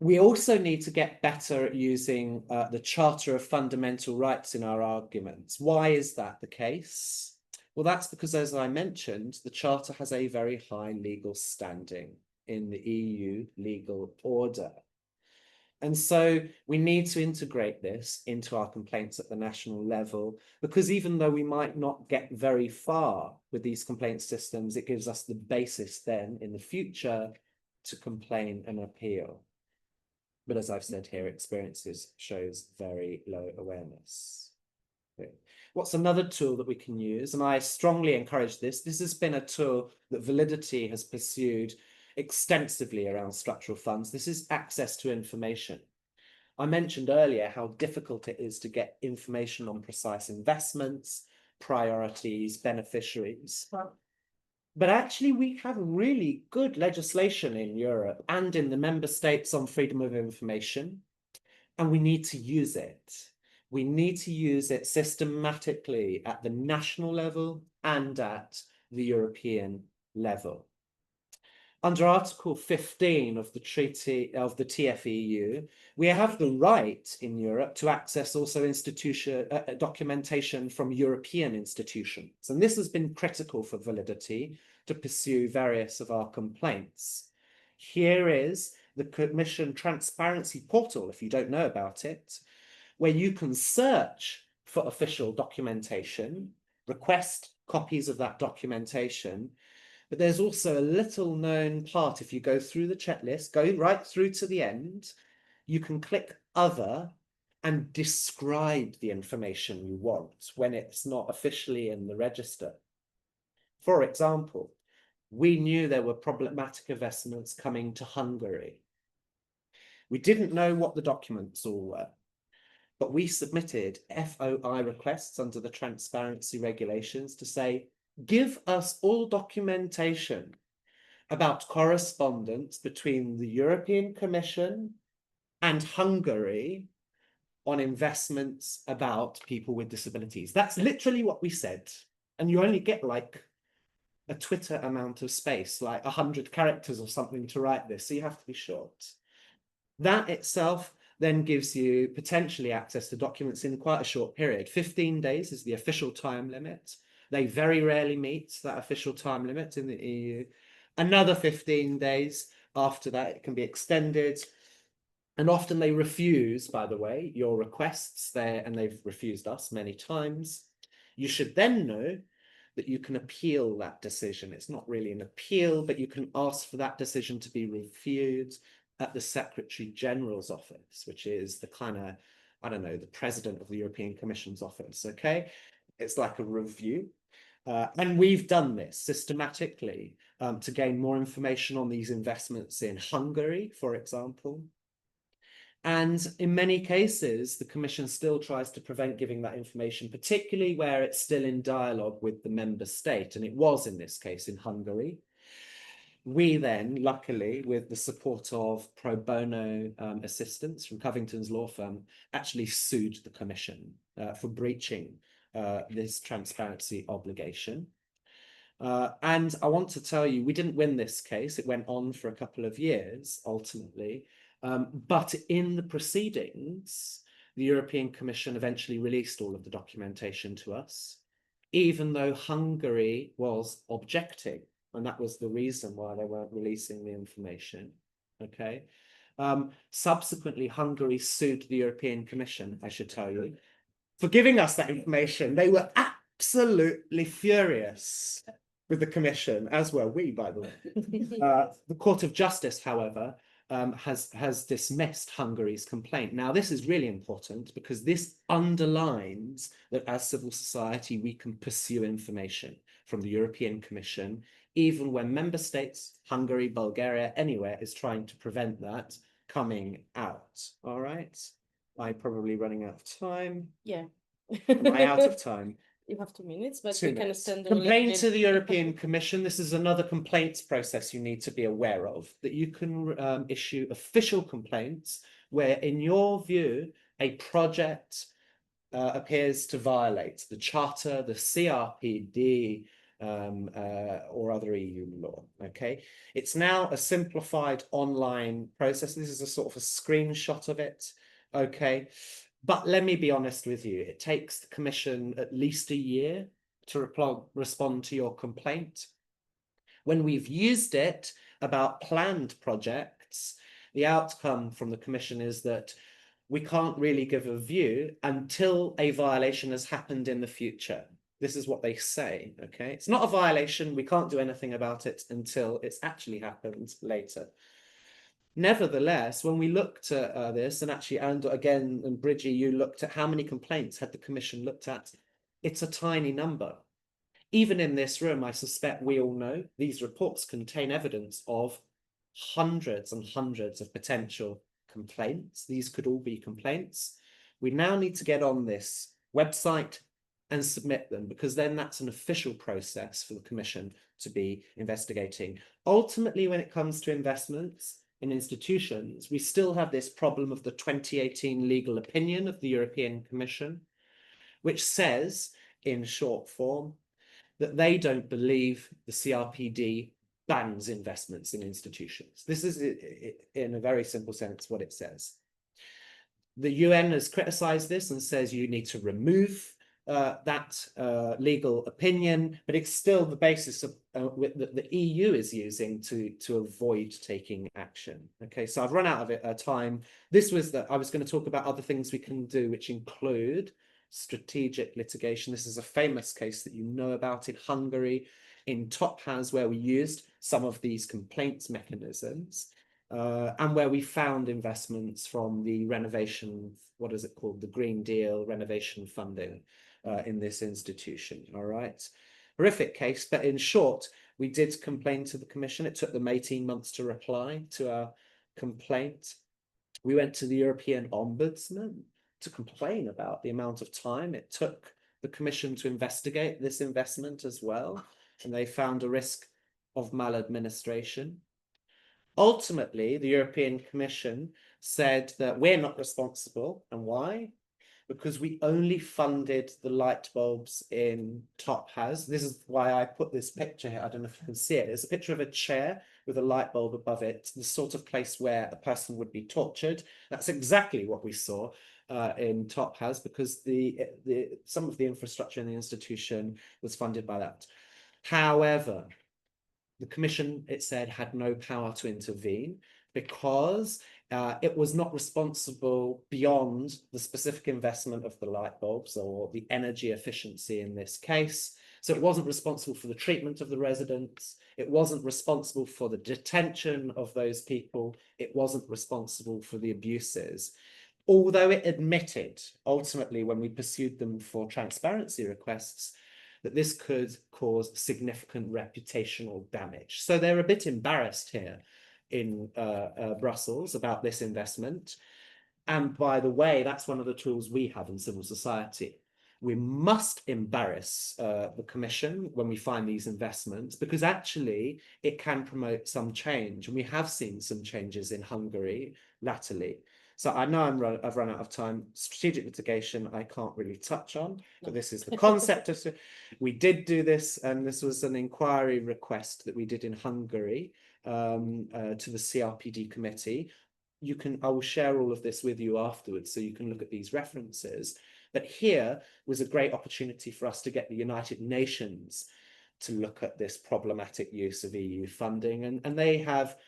We also need to get better at using the Charter of Fundamental Rights in our arguments. Why is that the case? Well, that's because, as I mentioned, the Charter has a very high legal standing in the EU legal order. And so we need to integrate this into our complaints at the national level, because even though we might not get very far with these complaint systems, it gives us the basis then in the future to complain and appeal. But as I've said here, experiences shows very low awareness. Okay. What's another tool that we can use? And I strongly encourage this. This has been a tool that Validity has pursued extensively around structural funds. This is access to information. I mentioned earlier how difficult it is to get information on precise investments, priorities, beneficiaries. But actually, we have really good legislation in Europe and in the member states on freedom of information, and we need to use it. We need to use it systematically at the national level and at the European level. Under Article 15 of the Treaty of the TFEU, we have the right in Europe to access also documentation from European institutions. And this has been critical for Validity to pursue various of our complaints. Here is the Commission Transparency Portal, if you don't know about it, where you can search for official documentation, request copies of that documentation. But there's also a little known part. If you go through the checklist, go right through to the end, you can click Other and describe the information you want when it's not officially in the register. For example, we knew there were problematic investments coming to Hungary. We didn't know what the documents all were, but we submitted FOI requests under the transparency regulations to say, give us all documentation about correspondence between the European Commission and Hungary on investments about people with disabilities. That's literally what we said. and you only get like a Twitter amount of space, like 100 characters or something to write this, so you have to be short. That itself then gives you potentially access to documents in quite a short period. 15 days is the official time limit. They very rarely meet that official time limit in the EU. Another 15 days after that, it can be extended. And often they refuse, by the way, your requests there, and they've refused us many times. You should then know that you can appeal that decision. It's not really an appeal, but you can ask for that decision to be reviewed at the Secretary General's office, which is the kind of, I don't know, the president of the European Commission's office, okay? It's like a review. And we've done this systematically to gain more information on these investments in Hungary, for example. And in many cases, the Commission still tries to prevent giving that information, particularly where it's still in dialogue with the member state. And it was in this case in Hungary. We then, luckily, with the support of pro bono assistance from Covington's law firm, actually sued the Commission for breaching this transparency obligation. And I want to tell you, we didn't win this case. It went on for a couple of years, ultimately. But in the proceedings, the European Commission eventually released all of the documentation to us, even though Hungary was objecting. And that was the reason why they weren't releasing the information, okay? Subsequently, Hungary sued the European Commission, I should tell you, for giving us that information. They were absolutely furious with the Commission, as were we, by the way. The Court of Justice, however, has dismissed Hungary's complaint. Now, this is really important because this underlines that as civil society, we can pursue information from the European Commission, even when member states, Hungary, Bulgaria, anywhere, is trying to prevent that coming out. All right? I'm probably running out of time. Yeah. Am I out of time? You have 2 minutes, but 2 we can minutes. extend Complaint to the European Commission. This is another complaints process you need to be aware of, that you can issue official complaints where, in your view, a project appears to violate the Charter, the CRPD, or other EU law, okay? It's now a simplified online process. This is a sort of a screenshot of it, okay? But let me be honest with you, it takes the Commission at least a year to respond to your complaint. When we've used it about planned projects, the outcome from the Commission is that we can't really give a view until a violation has happened in the future. This is what they say, okay? It's not a violation, we can't do anything about it until it's actually happened later. Nevertheless, when we looked at this, and actually, and again, and Bridgie, you looked at how many complaints had the Commission looked at, it's a tiny number. Even in this room, I suspect we all know these reports contain evidence of hundreds and hundreds of potential complaints. These could all be complaints. We now need to get on this website and submit them, because then that's an official process for the Commission to be investigating. Ultimately, when it comes to investments in institutions, we still have this problem of the 2018 legal opinion of the European Commission, which says, in short form, that they don't believe the CRPD bans investments in institutions. This is, in a very simple sense, what it says. The UN has criticized this and says you need to remove that legal opinion, but it's still the basis of that the EU is using to avoid taking action. Okay, so I've run out of time. This was I was going to talk about other things we can do, which include strategic litigation. This is a famous case that you know about in Hungary, in Topaz, where we used some of these complaints mechanisms and where we found investments from the renovation, what is it called? The Green Deal renovation funding in this institution, all right? Horrific case, but in short, we did complain to the Commission. It took them 18 months to reply to our complaint. We went to the European Ombudsman to complain about the amount of time it took the Commission to investigate this investment as well, and they found a risk of maladministration. Ultimately, the European Commission said that we're not responsible. And why? because we only funded the light bulbs in Top Has. This is why I put this picture here. I don't know if you can see it. It's a picture of a chair with a light bulb above it, the sort of place where a person would be tortured. That's exactly what we saw in Top Has, because some of the infrastructure in the institution was funded by that. However, the Commission, it said, had no power to intervene because it was not responsible beyond the specific investment of the light bulbs or the energy efficiency in this case. So it wasn't responsible for the treatment of the residents. It wasn't responsible for the detention of those people. It wasn't responsible for the abuses. Although it admitted, ultimately, when we pursued them for transparency requests, that this could cause significant reputational damage. So they're a bit embarrassed here in Brussels about this investment. And by the way, that's one of the tools we have in civil society. We must embarrass the Commission when we find these investments, because actually it can promote some change. And we have seen some changes in Hungary latterly. So I know I've run out of time. Strategic litigation, I can't really touch on, but this is the concept of. We did do this, and this was an inquiry request that we did in Hungary to the CRPD committee. I will share all of this with you afterwards, so you can look at these references. But here was a great opportunity for us to get the United Nations to look at this problematic use of EU funding, and they have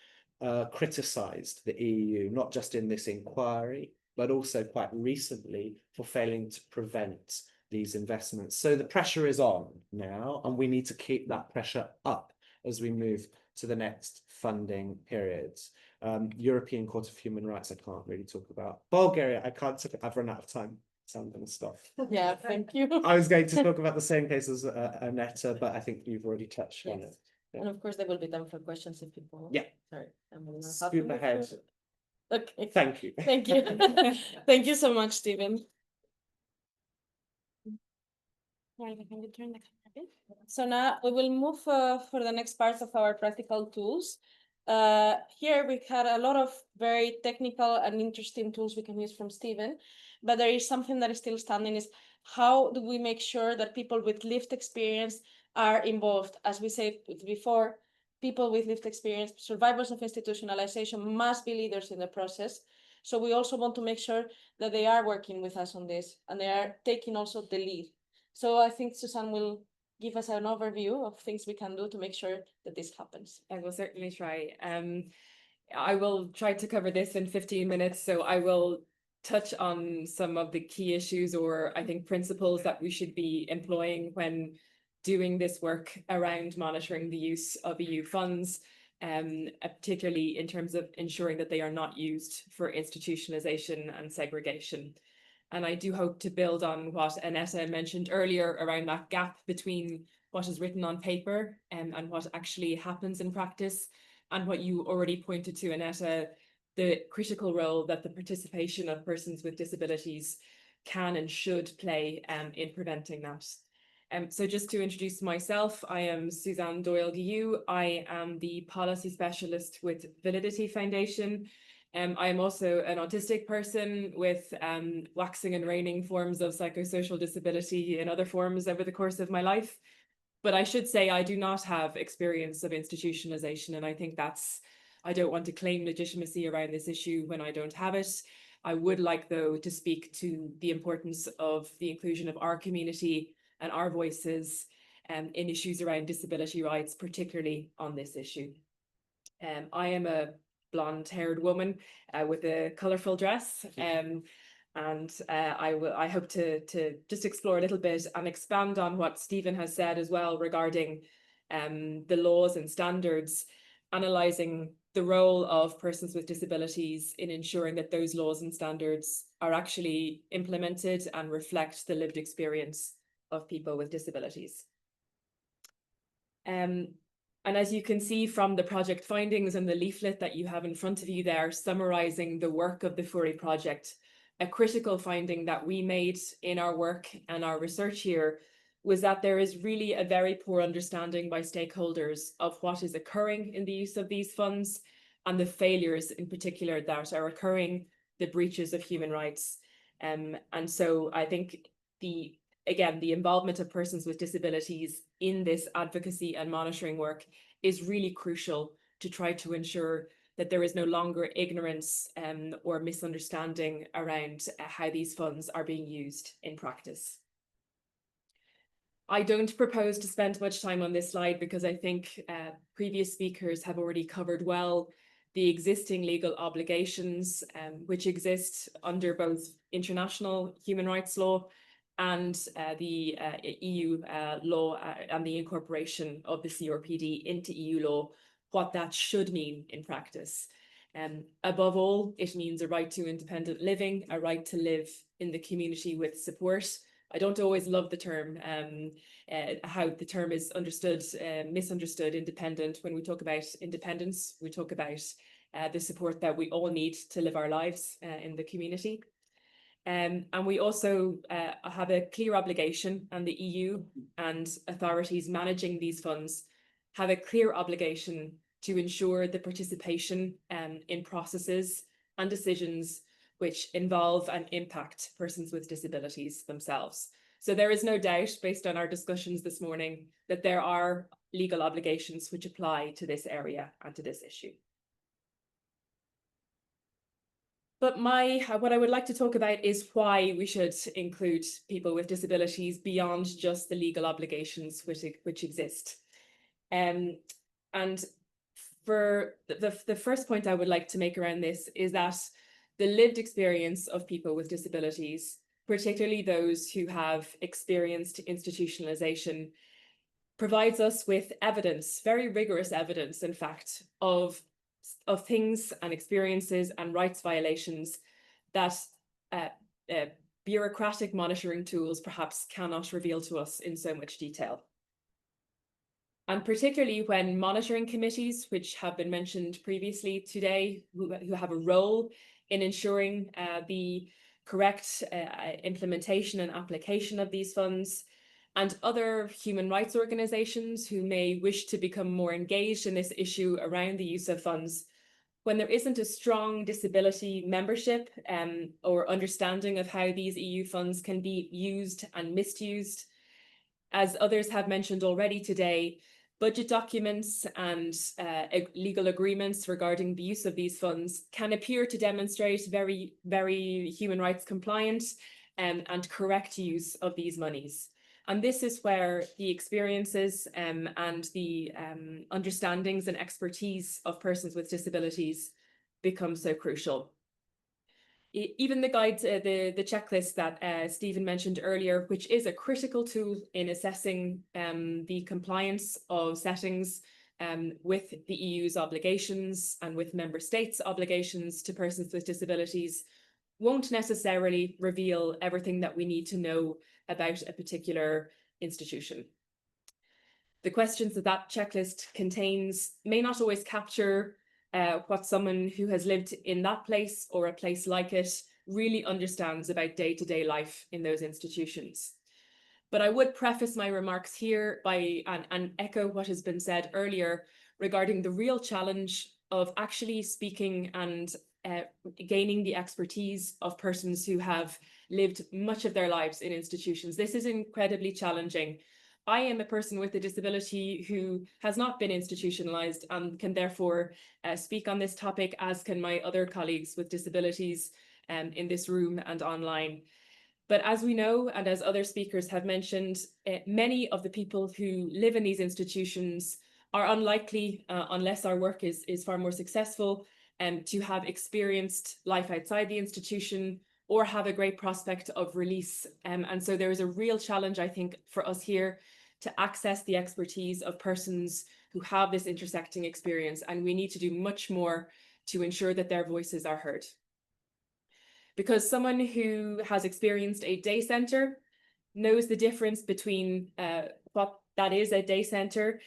criticised the EU, not just in this inquiry, but also quite recently for failing to prevent these investments. So the pressure is on now, and we need to keep that pressure up as we move to the next funding periods. European Court of Human Rights, I can't really talk about. Bulgaria, I've run out of time, so I'm going to stop. Yeah, thank you. I was going to talk about the same case as Aneta, but I think you've already touched on it. And of course, there will be time for questions if people. Yeah. Sorry, I'm gonna have to Scoop move ahead. to- Okay. Thank you. Thank you. Thank you so much, Stephen. Right, can you turn the camera a bit? So now we will move for the next part of our practical tools. Here we had a lot of very technical and interesting tools we can use from Stephen, but there is something that is still standing, is how do we make sure that people with lived experience are involved? As we said before, people with lived experience, survivors of institutionalization, must be leaders in the process. So we also want to make sure that they are working with us on this, and they are taking also the lead. So I think Susan will give us an overview of things we can do to make sure that this happens. I will certainly try. I will try to cover this in 15 minutes, so I will touch on some of the key issues, or I think principles that we should be employing when doing this work around monitoring the use of EU funds, particularly in terms of ensuring that they are not used for institutionalization and segregation. And I do hope to build on what Aneta mentioned earlier around that gap between what is written on paper and what actually happens in practice, and what you already pointed to, Aneta, the critical role that the participation of persons with disabilities can and should play in preventing that. So just to introduce myself, I am Suzanne Doyle-Guillou. I am the policy specialist with Validity Foundation. I am also an autistic person with waxing and waning forms of psychosocial disability in other forms over the course of my life. But I should say I do not have experience of institutionalization, and I think I don't want to claim legitimacy around this issue when I don't have it. I would like, though, to speak to the importance of the inclusion of our community and our voices in issues around disability rights, particularly on this issue. I am a blonde-haired woman with a colourful dress, and I hope to just explore a little bit and expand on what Stephen has said as well regarding the laws and standards, analysing the role of persons with disabilities in ensuring that those laws and standards are actually implemented and reflect the lived experience of people with disabilities. And as you can see from the project findings and the leaflet that you have in front of you there, summarising the work of the FURI project, a critical finding that we made in our work and our research here was that there is really a very poor understanding by stakeholders of what is occurring in the use of these funds, and the failures in particular that are occurring, the breaches of human rights. And so I think the involvement of persons with disabilities in this advocacy and monitoring work is really crucial to try to ensure that there is no longer ignorance or misunderstanding around how these funds are being used in practice. I don't propose to spend much time on this slide because I think previous speakers have already covered well the existing legal obligations which exist under both international human rights law and the EU law and the incorporation of the CRPD into EU law, what that should mean in practice. Above all, it means a right to independent living, a right to live in the community with support. I don't always love the term, how the term is understood, misunderstood, independent. When we talk about independence, we talk about the support that we all need to live our lives in the community. And we also have a clear obligation, and the EU and authorities managing these funds have a clear obligation to ensure the participation in processes and decisions which involve and impact persons with disabilities themselves. So there is no doubt, based on our discussions this morning, that there are legal obligations which apply to this area and to this issue. But what I would like to talk about is why we should include people with disabilities beyond just the legal obligations which exist. And for the first point I would like to make around this is that the lived experience of people with disabilities, particularly those who have experienced institutionalization, provides us with evidence, very rigorous evidence, in fact, of things and experiences and rights violations that bureaucratic monitoring tools perhaps cannot reveal to us in so much detail. And particularly when monitoring committees, which have been mentioned previously today, who have a role in ensuring the correct implementation and application of these funds, and other human rights organizations who may wish to become more engaged in this issue around the use of funds, when there isn't a strong disability membership or understanding of how these EU funds can be used and misused, as others have mentioned already today, budget documents and legal agreements regarding the use of these funds can appear to demonstrate very, very human rights compliant and correct use of these monies. And this is where the experiences and the understandings and expertise of persons with disabilities become so crucial. Even the guide, the checklist that Stephen mentioned earlier, which is a critical tool in assessing the compliance of settings with the EU's obligations and with member states' obligations to persons with disabilities, won't necessarily reveal everything that we need to know about a particular institution. The questions that checklist contains may not always capture what someone who has lived in that place or a place like it really understands about day-to-day life in those institutions. But I would preface my remarks here by and echo what has been said earlier regarding the real challenge of actually speaking and gaining the expertise of persons who have lived much of their lives in institutions. This is incredibly challenging. I am a person with a disability who has not been institutionalized and can therefore speak on this topic, as can my other colleagues with disabilities in this room and online. But as we know, and as other speakers have mentioned, many of the people who live in these institutions are unlikely, unless our work is far more successful, to have experienced life outside the institution or have a great prospect of release. And so there is a real challenge, I think, for us here to access the expertise of persons who have this intersecting experience. And we need to do much more to ensure that their voices are heard. Because someone who has experienced a day centre knows the difference between what that is, a day centre,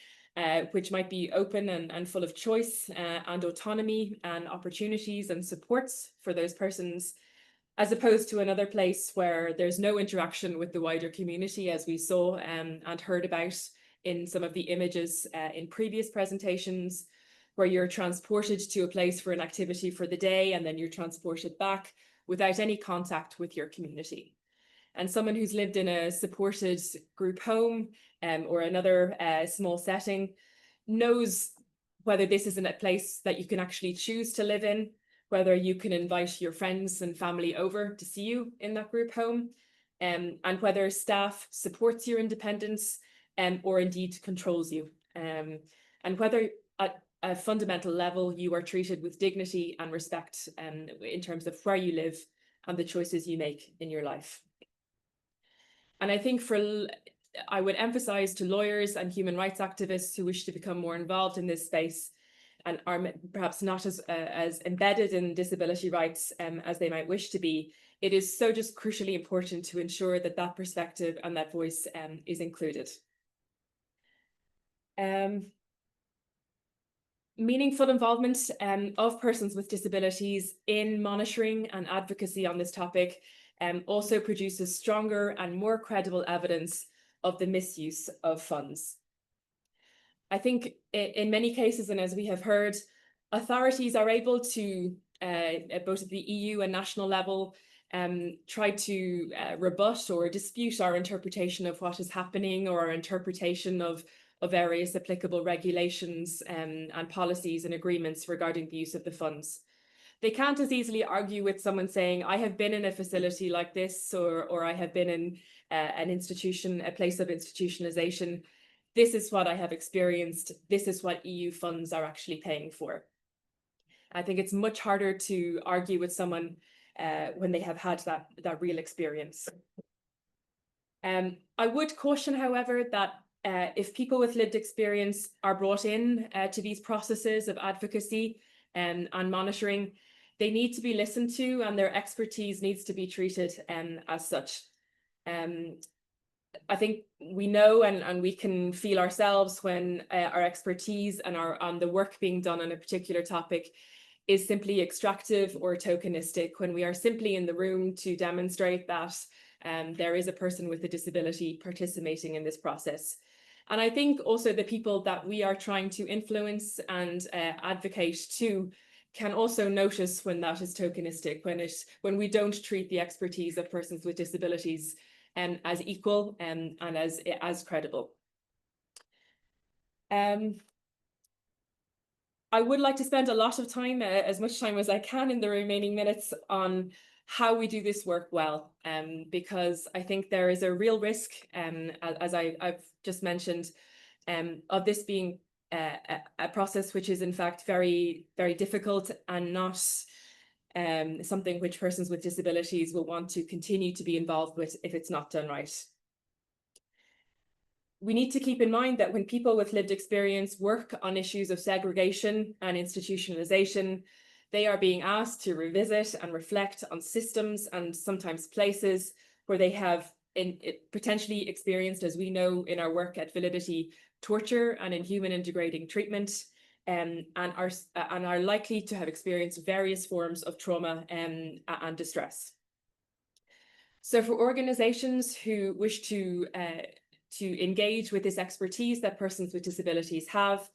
which might be open and full of choice and autonomy and opportunities and supports for those persons, as opposed to another place where there's no interaction with the wider community, as we saw and heard about in some of the images in previous presentations, where you're transported to a place for an activity for the day and then you're transported back, without any contact with your community. And someone who's lived in a supported group home or another small setting knows whether this isn't a place that you can actually choose to live in, whether you can invite your friends and family over to see you in that group home, and whether staff supports your independence or indeed controls you, and whether at a fundamental level you are treated with dignity and respect in terms of where you live and the choices you make in your life. And I think I would emphasize to lawyers and human rights activists who wish to become more involved in this space and are perhaps not as embedded in disability rights as they might wish to be, it is so just crucially important to ensure that that perspective and that voice is included. Meaningful involvement of persons with disabilities in monitoring and advocacy on this topic also produces stronger and more credible evidence of the misuse of funds. I think in many cases, and as we have heard, authorities are able to, both at the EU and national level, try to rebut or dispute our interpretation of what is happening or our interpretation of various applicable regulations and policies and agreements regarding the use of the funds. They can't as easily argue with someone saying, I have been in a facility like this, or I have been in an institution, a place of institutionalization. This is what I have experienced. This is what EU funds are actually paying for. I think it's much harder to argue with someone when they have had that real experience. I would caution, however, that if people with lived experience are brought in to these processes of advocacy and monitoring, they need to be listened to and their expertise needs to be treated as such. I think we know and we can feel ourselves when our expertise and on the work being done on a particular topic is simply extractive or tokenistic, when we are simply in the room to demonstrate that there is a person with a disability participating in this process. And I think also the people that we are trying to influence and advocate to can also notice when that is tokenistic, when we don't treat the expertise of persons with disabilities as equal and as credible. I would like to spend a lot of time, as much time as I can in the remaining minutes, on how we do this work well, because I think there is a real risk, as I've just mentioned, of this being a process which is in fact very, very difficult and not something which persons with disabilities will want to continue to be involved with if it's not done right. We need to keep in mind that when people with lived experience work on issues of segregation and institutionalization, they are being asked to revisit and reflect on systems and sometimes places where they have potentially experienced, as we know in our work at Validity, torture and inhuman and degrading treatment, and are likely to have experienced various forms of trauma and distress. So for organizations who wish to engage with this expertise that persons with disabilities have,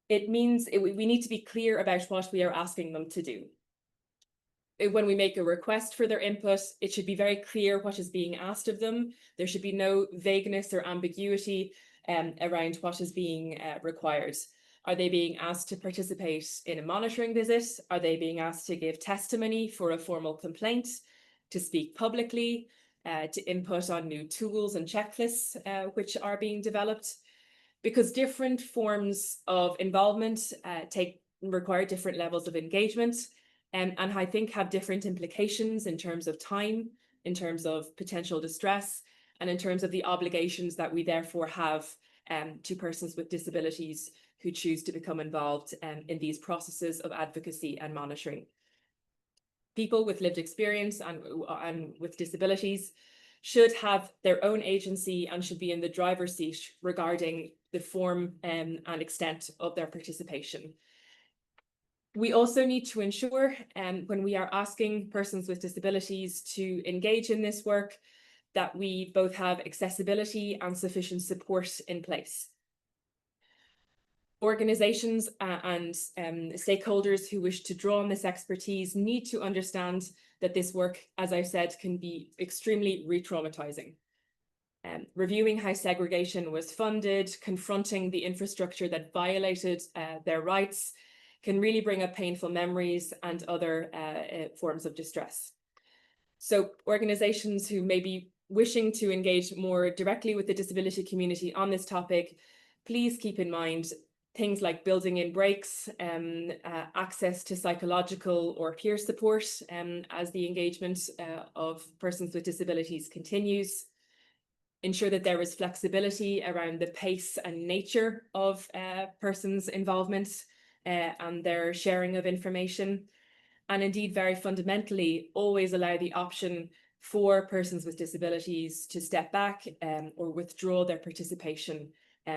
it means we need to be clear about what we are asking them to do. When we make a request for their input, it should be very clear what is being asked of them. There should be no vagueness or ambiguity around what is being required. Are they being asked to participate in a monitoring visit? Are they being asked to give testimony for a formal complaint, to speak publicly, to input on new tools and checklists which are being developed? Because different forms of involvement require different levels of engagement, and I think have different implications in terms of time, in terms of potential distress, and in terms of the obligations that we therefore have to persons with disabilities who choose to become involved in these processes of advocacy and monitoring. People with lived experience and with disabilities should have their own agency and should be in the driver's seat regarding the form and extent of their participation. We also need to ensure, when we are asking persons with disabilities to engage in this work, that we both have accessibility and sufficient support in place. Organizations and stakeholders who wish to draw on this expertise need to understand that this work, as I said, can be extremely re-traumatizing. Reviewing how segregation was funded, confronting the infrastructure that violated their rights, can really bring up painful memories and other forms of distress. So organizations who may be wishing to engage more directly with the disability community on this topic, please keep in mind things like building in breaks, access to psychological or peer support as the engagement of persons with disabilities continues. Ensure that there is flexibility around the pace and nature of persons' involvement and their sharing of information. And indeed, very fundamentally, always allow the option for persons with disabilities to step back or withdraw their participation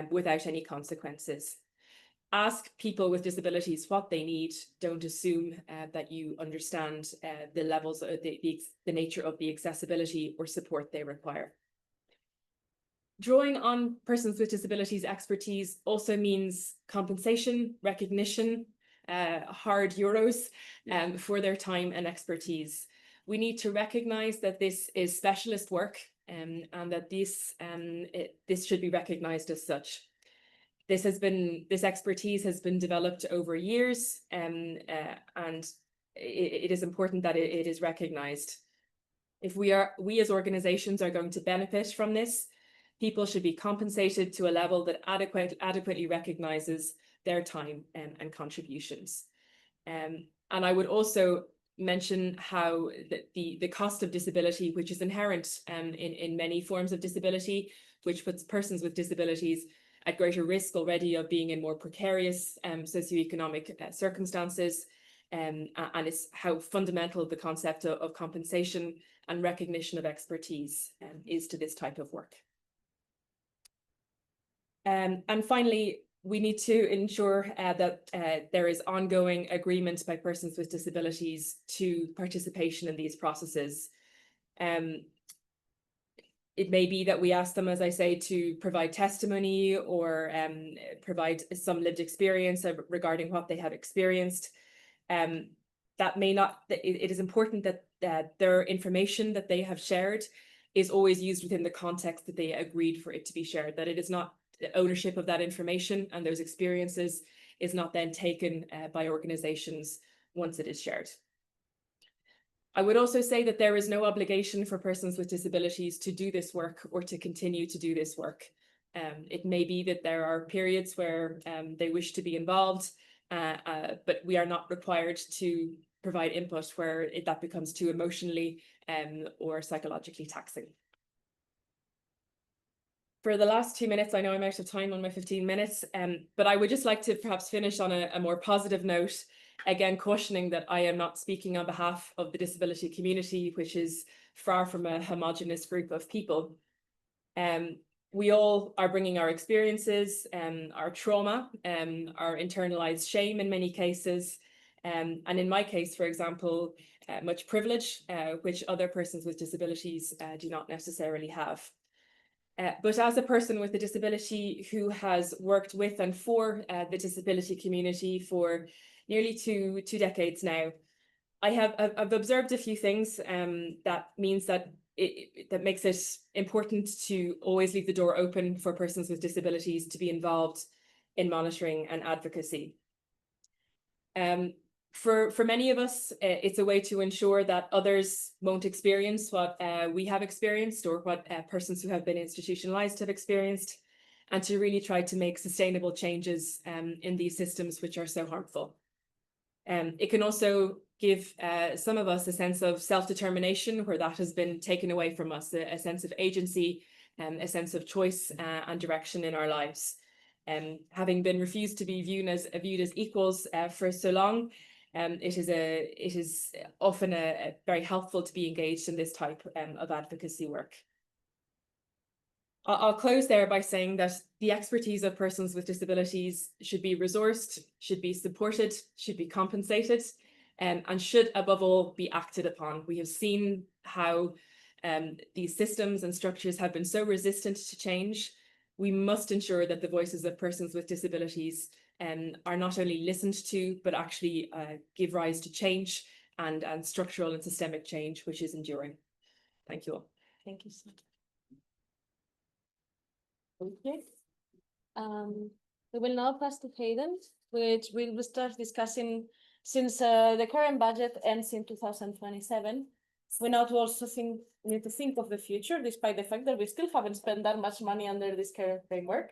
without any consequences. Ask people with disabilities what they need. Don't assume that you understand the levels of the nature of the accessibility or support they require. Drawing on persons with disabilities expertise also means compensation, recognition, hard euros for their time and expertise. We need to recognize that this is specialist work and that this should be recognized as such. This expertise has been developed over years and it is important that it is recognized. If we as organizations are going to benefit from this, people should be compensated to a level that adequately recognizes their time and contributions. And I would also mention how the cost of disability, which is inherent in many forms of disability, which puts persons with disabilities at greater risk already of being in more precarious socioeconomic circumstances, and it's how fundamental the concept of compensation and recognition of expertise is to this type of work. And finally, we need to ensure that there is ongoing agreement by persons with disabilities to participation in these processes. It may be that we ask them, as I say, to provide testimony or provide some lived experience regarding what they have experienced. That may not, it is important that their information that they have shared is always used within the context that they agreed for it to be shared, that it is not ownership of that information and those experiences is not then taken by organizations once it is shared. I would also say that there is no obligation for persons with disabilities to do this work or to continue to do this work. It may be that there are periods where they wish to be involved, but we are not required to provide input where that becomes too emotionally or psychologically taxing. For the last 2 minutes, I know I'm out of time on my 15 minutes, but I would just like to perhaps finish on a more positive note, again, cautioning that I am not speaking on behalf of the disability community, which is far from a homogenous group of people. We all are bringing our experiences, our trauma, our internalized shame in many cases, and in my case, for example, much privilege, which other persons with disabilities do not necessarily have. But as a person with a disability who has worked with and for the disability community for nearly two decades now, I've observed a few things that means that that makes it important to always leave the door open for persons with disabilities to be involved in monitoring and advocacy. For many of us, it's a way to ensure that others won't experience what we have experienced or what persons who have been institutionalized have experienced, and to really try to make sustainable changes in these systems which are so harmful. It can also give some of us a sense of self-determination where that has been taken away from us, a sense of agency, a sense of choice and direction in our lives. Having been refused to be viewed as equals for so long, it is often very helpful to be engaged in this type of advocacy work. I'll close there by saying that the expertise of persons with disabilities should be resourced, should be supported, should be compensated, and should above all be acted upon. We have seen how these systems and structures have been so resistant to change. We must ensure that the voices of persons with disabilities are not only listened to, but actually give rise to change and structural and systemic change, which is enduring. Thank you all. Thank you so much. Okay. We will now pass to Hayden, which we will start discussing since the current budget ends in 2027. We now to also need to think of the future, despite the fact that we still haven't spent that much money under this current framework.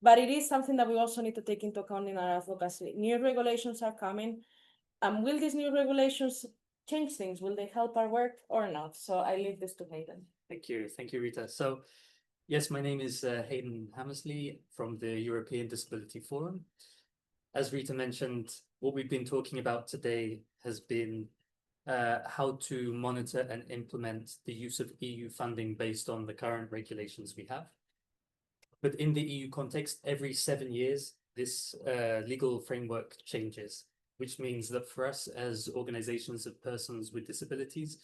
But it is something that we also need to take into account in our advocacy. New regulations are coming. Will these new regulations change things? Will they help our work or not? So I leave this to Hayden. Thank you, Rita. So, yes, my name is Hayden Hammersley from the European Disability Forum. As Rita mentioned, what we've been talking about today has been how to monitor and implement the use of EU funding based on the current regulations we have. But in the EU context, every 7 years, this legal framework changes, which means that for us as organizations of persons with disabilities,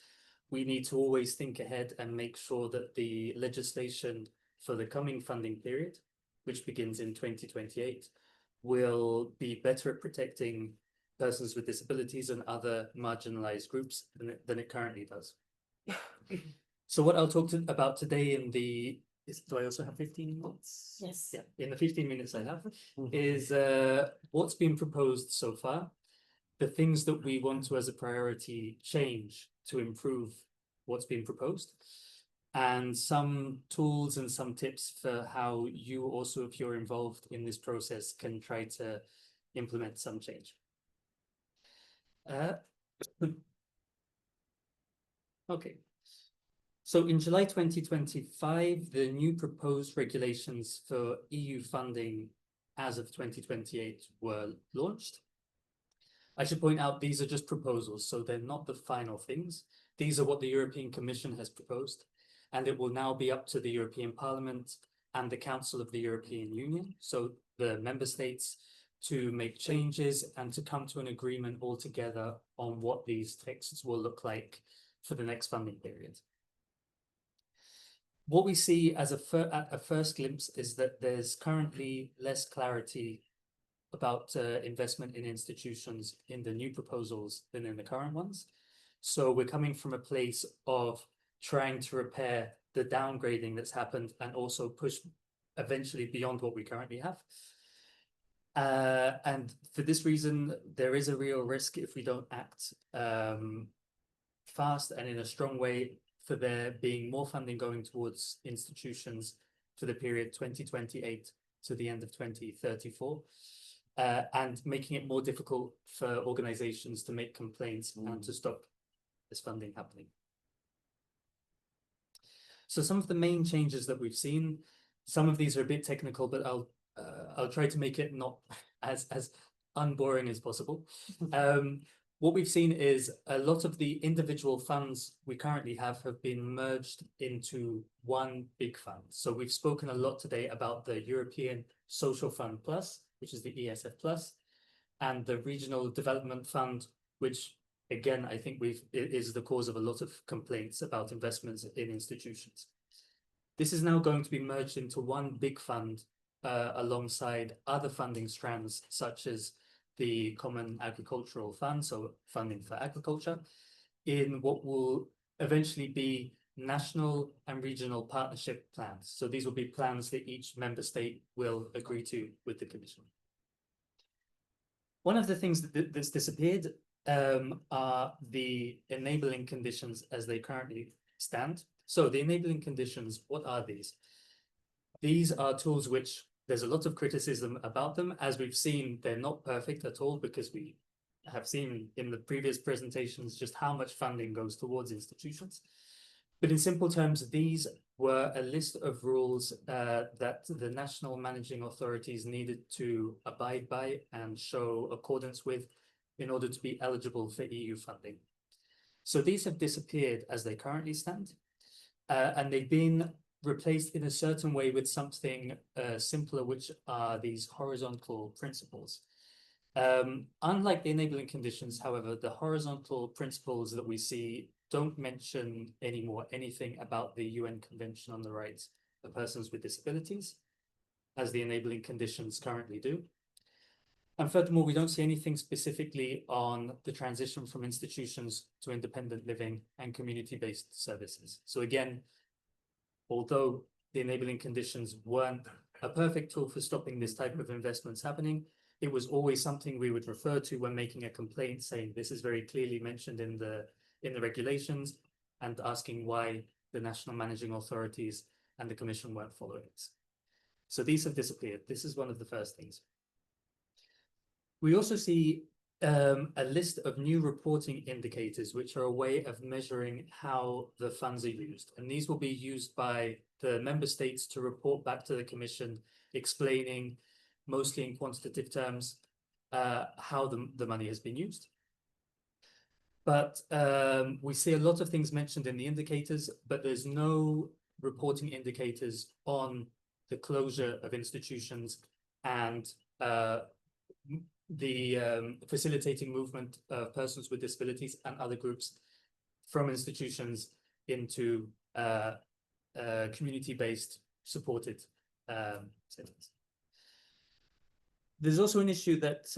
we need to always think ahead and make sure that the legislation for the coming funding period, which begins in 2028, will be better at protecting persons with disabilities and other marginalized groups than it currently does. So what I'll talk about today do I also have 15 minutes? Yes. Yeah, in the 15 minutes I have is what's been proposed so far, the things that we want to, as a priority, change to improve what's been proposed, and some tools and some tips for how you also, if you're involved in this process, can try to implement some change. Okay. So in July 2025, the new proposed regulations for EU funding as of 2028 were launched. I should point out these are just proposals, so they're not the final things. These are what the European Commission has proposed, and it will now be up to the European Parliament and the Council of the European Union, so the member states, to make changes and to come to an agreement altogether on what these texts will look like for the next funding period. What we see as at a first glimpse is that there's currently less clarity about investment in institutions in the new proposals than in the current ones. So we're coming from a place of trying to repair the downgrading that's happened and also push eventually beyond what we currently have. And for this reason, there is a real risk if we don't act fast and in a strong way for there being more funding going towards institutions for the period 2028 to the end of 2034, and making it more difficult for organizations to make complaints and to stop this funding happening. So some of the main changes that we've seen, some of these are a bit technical, but I'll try to make it not as unboring as possible. What we've seen is a lot of the individual funds we currently have been merged into one big fund. So we've spoken a lot today about the European Social Fund Plus, which is the ESF Plus, and the Regional Development Fund, which again, I think is the cause of a lot of complaints about investments in institutions. This is now going to be merged into one big fund alongside other funding strands, such as the Common Agricultural Fund, so funding for agriculture, in what will eventually be national and regional partnership plans. So these will be plans that each member state will agree to with the Commission. One of the things that's disappeared are the enabling conditions as they currently stand. So the enabling conditions, what are these? These are tools which there's a lot of criticism about them. As we've seen, they're not perfect at all because we have seen in the previous presentations just how much funding goes towards institutions. But in simple terms, these were a list of rules that the national managing authorities needed to abide by and show accordance with in order to be eligible for EU funding. So these have disappeared as they currently stand, and they've been replaced in a certain way with something simpler, which are these horizontal principles. Unlike the enabling conditions, however, the horizontal principles that we see don't mention anymore anything about the UN Convention on the Rights of Persons with Disabilities, as the enabling conditions currently do. And furthermore, we don't see anything specifically on the transition from institutions to independent living and community-based services. So again, although the enabling conditions weren't a perfect tool for stopping this type of investments happening, it was always something we would refer to when making a complaint, saying this is very clearly mentioned in the regulations, and asking why the national managing authorities and the commission weren't following it. So these have disappeared. This is one of the first things. We also see a list of new reporting indicators, which are a way of measuring how the funds are used. And these will be used by the member states to report back to the Commission, explaining, mostly in quantitative terms, how the money has been used. But we see a lot of things mentioned in the indicators, but there's no reporting indicators on the closure of institutions and the facilitating movement of persons with disabilities and other groups from institutions into community-based supported settings. There's also an issue that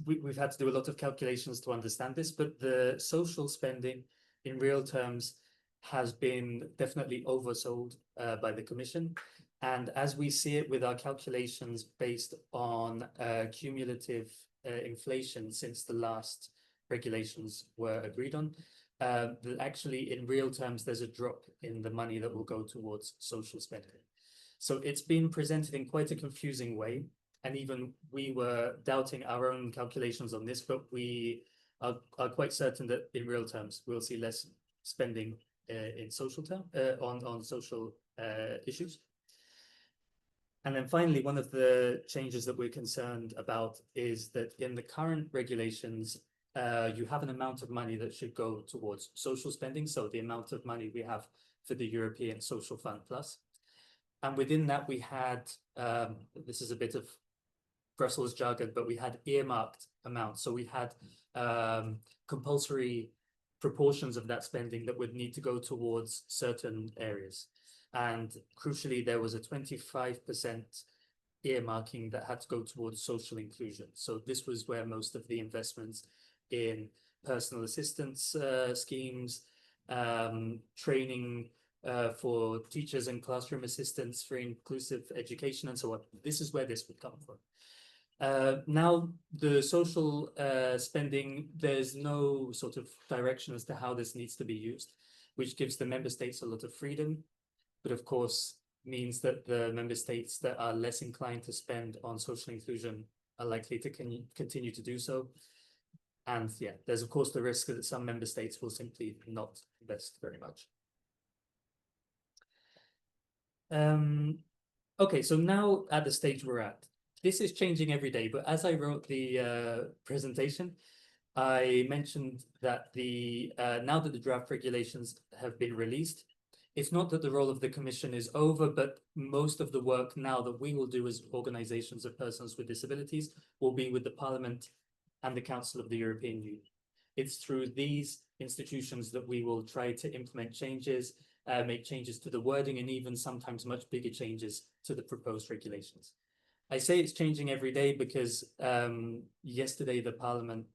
we've had to do a lot of calculations to understand this, but the social spending in real terms has been definitely oversold by the Commission. And as we see it with our calculations based on cumulative inflation since the last regulations were agreed on, actually in real terms, there's a drop in the money that will go towards social spending. So it's been presented in quite a confusing way. And even we were doubting our own calculations on this, but we are quite certain that in real terms, we'll see less spending in social term on social issues. And then finally, one of the changes that we're concerned about is that in the current regulations, you have an amount of money that should go towards social spending. So the amount of money we have for the European Social Fund Plus. And within that, we had, this is a bit of Brussels jargon, but we had earmarked amounts. So we had compulsory proportions of that spending that would need to go towards certain areas. And crucially, there was a 25% earmarking that had to go towards social inclusion. So this was where most of the investments in personal assistance schemes, training for teachers and classroom assistants for inclusive education and so on. This is where this would come from. Now, the social spending, there's no sort of direction as to how this needs to be used, which gives the member states a lot of freedom, but of course means that the member states that are less inclined to spend on social inclusion are likely to continue to do so. And yeah, there's of course the risk that some member states will simply not invest very much. Okay, so now at the stage we're at, this is changing every day, but as I wrote the presentation, I mentioned that now that the draft regulations have been released, it's not that the role of the Commission is over, but most of the work now that we will do as organizations of persons with disabilities will be with the Parliament and the Council of the European Union. It's through these institutions that we will try to implement changes, make changes to the wording, and even sometimes much bigger changes to the proposed regulations. I say it's changing every day because yesterday the Parliament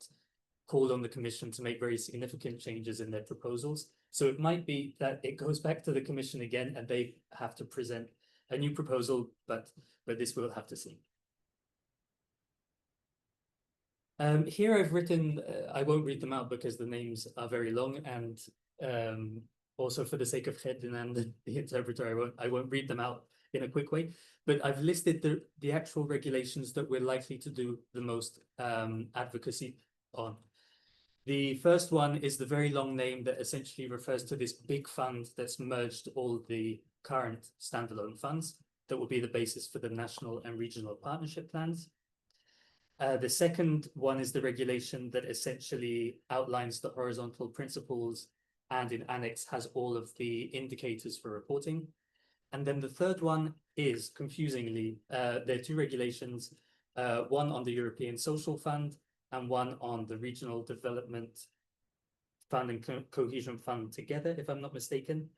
called on the Commission to make very significant changes in their proposals. So it might be that it goes back to the Commission again and they have to present a new proposal, but this we'll have to see. Here I've written, I won't read them out because the names are very long, and also for the sake of Hedin and the interpreter, I won't read them out in a quick way, but I've listed the actual regulations that we're likely to do the most advocacy on. The first one is the very long name that essentially refers to this big fund that's merged all the current standalone funds that will be the basis for the national and regional partnership plans. The second one is the regulation that essentially outlines the horizontal principles and in annex has all of the indicators for reporting. And then the third one is, confusingly, there are two regulations, one on the European Social Fund and one on the Regional Development Fund and Cohesion Fund together, if I'm not mistaken.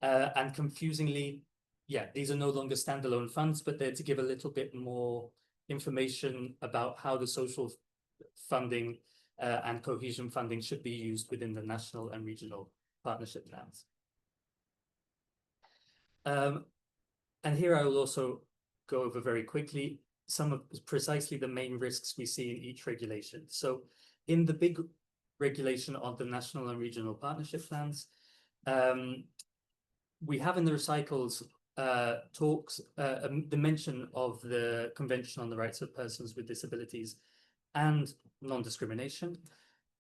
And confusingly, yeah, these are no longer standalone funds, but they're to give a little bit more information about how the social funding and cohesion funding should be used within the national and regional partnership plans. And here I will also go over very quickly some of precisely the main risks we see in each regulation. So in the big regulation on the national and regional partnership plans, we have in the recitals talks, the mention of the Convention on the Rights of Persons with Disabilities and non-discrimination.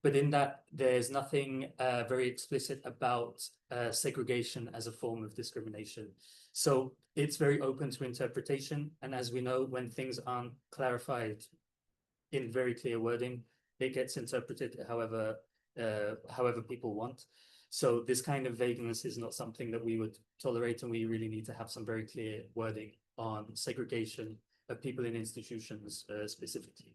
But in that, there's nothing very explicit about segregation as a form of discrimination. So it's very open to interpretation. And as we know, when things aren't clarified in very clear wording, it gets interpreted however people want. So this kind of vagueness is not something that we would tolerate, and we really need to have some very clear wording on segregation of people in institutions specifically.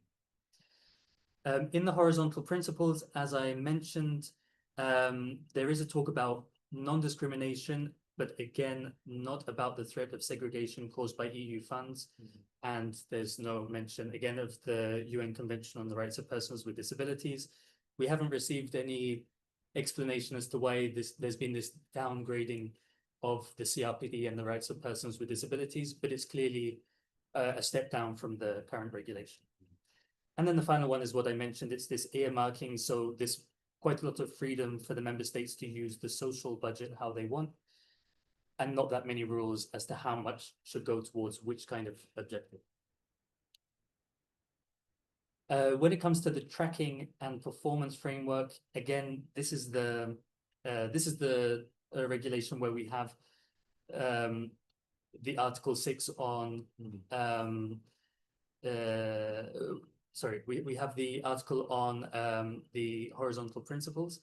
In the horizontal principles, as I mentioned, there is a talk about non-discrimination, but again, not about the threat of segregation caused by EU funds. And there's no mention, again, of the UN Convention on the Rights of Persons with Disabilities. We haven't received any explanation as to why there's been this downgrading of the CRPD and the rights of persons with disabilities, but it's clearly a step down from the current regulation. And then the final one is what I mentioned, it's this earmarking. So there's quite a lot of freedom for the member states to use the social budget how they want, and not that many rules as to how much should go towards which kind of objective. When it comes to the tracking and performance framework, again, this is the regulation where we have the Article 6 on we have the article on the horizontal principles,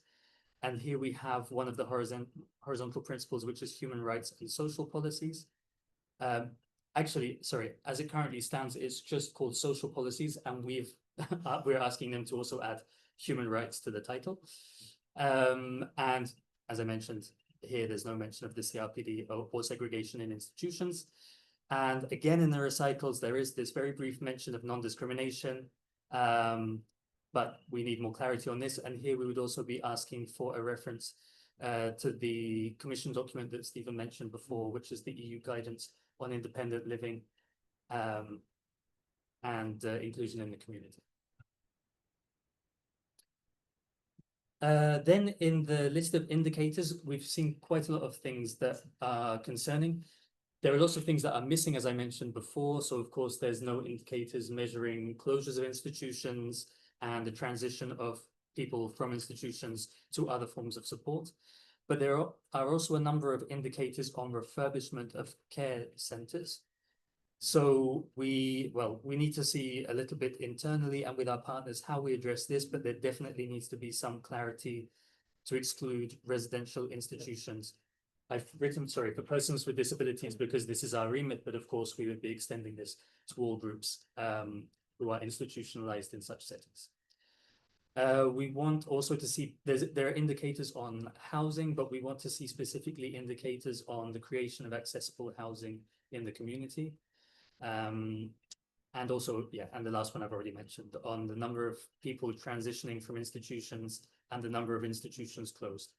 and here we have one of the horizontal principles, which is human rights and social policies. Actually, sorry, as it currently stands, it's just called social policies, and we're asking them to also add human rights to the title. And as I mentioned here, there's no mention of the CRPD or segregation in institutions. And again, in the recitals, there is this very brief mention of non-discrimination, but we need more clarity on this. And here we would also be asking for a reference to the Commission document that Stephen mentioned before, which is the EU guidance on independent living and inclusion in the community. Then in the list of indicators, we've seen quite a lot of things that are concerning. There are lots of things that are missing, as I mentioned before. So of course, there's no indicators measuring closures of institutions and the transition of people from institutions to other forms of support. But there are also a number of indicators on refurbishment of care centers. So we need to see a little bit internally and with our partners how we address this, but there definitely needs to be some clarity to exclude residential institutions. I've written, sorry, for persons with disabilities, because this is our remit, but of course we would be extending this to all groups who are institutionalized in such settings. We want also to see, there are indicators on housing, but we want to see specifically indicators on the creation of accessible housing in the community. And also, yeah, and the last one I've already mentioned, on the number of people transitioning from institutions and the number of institutions closed.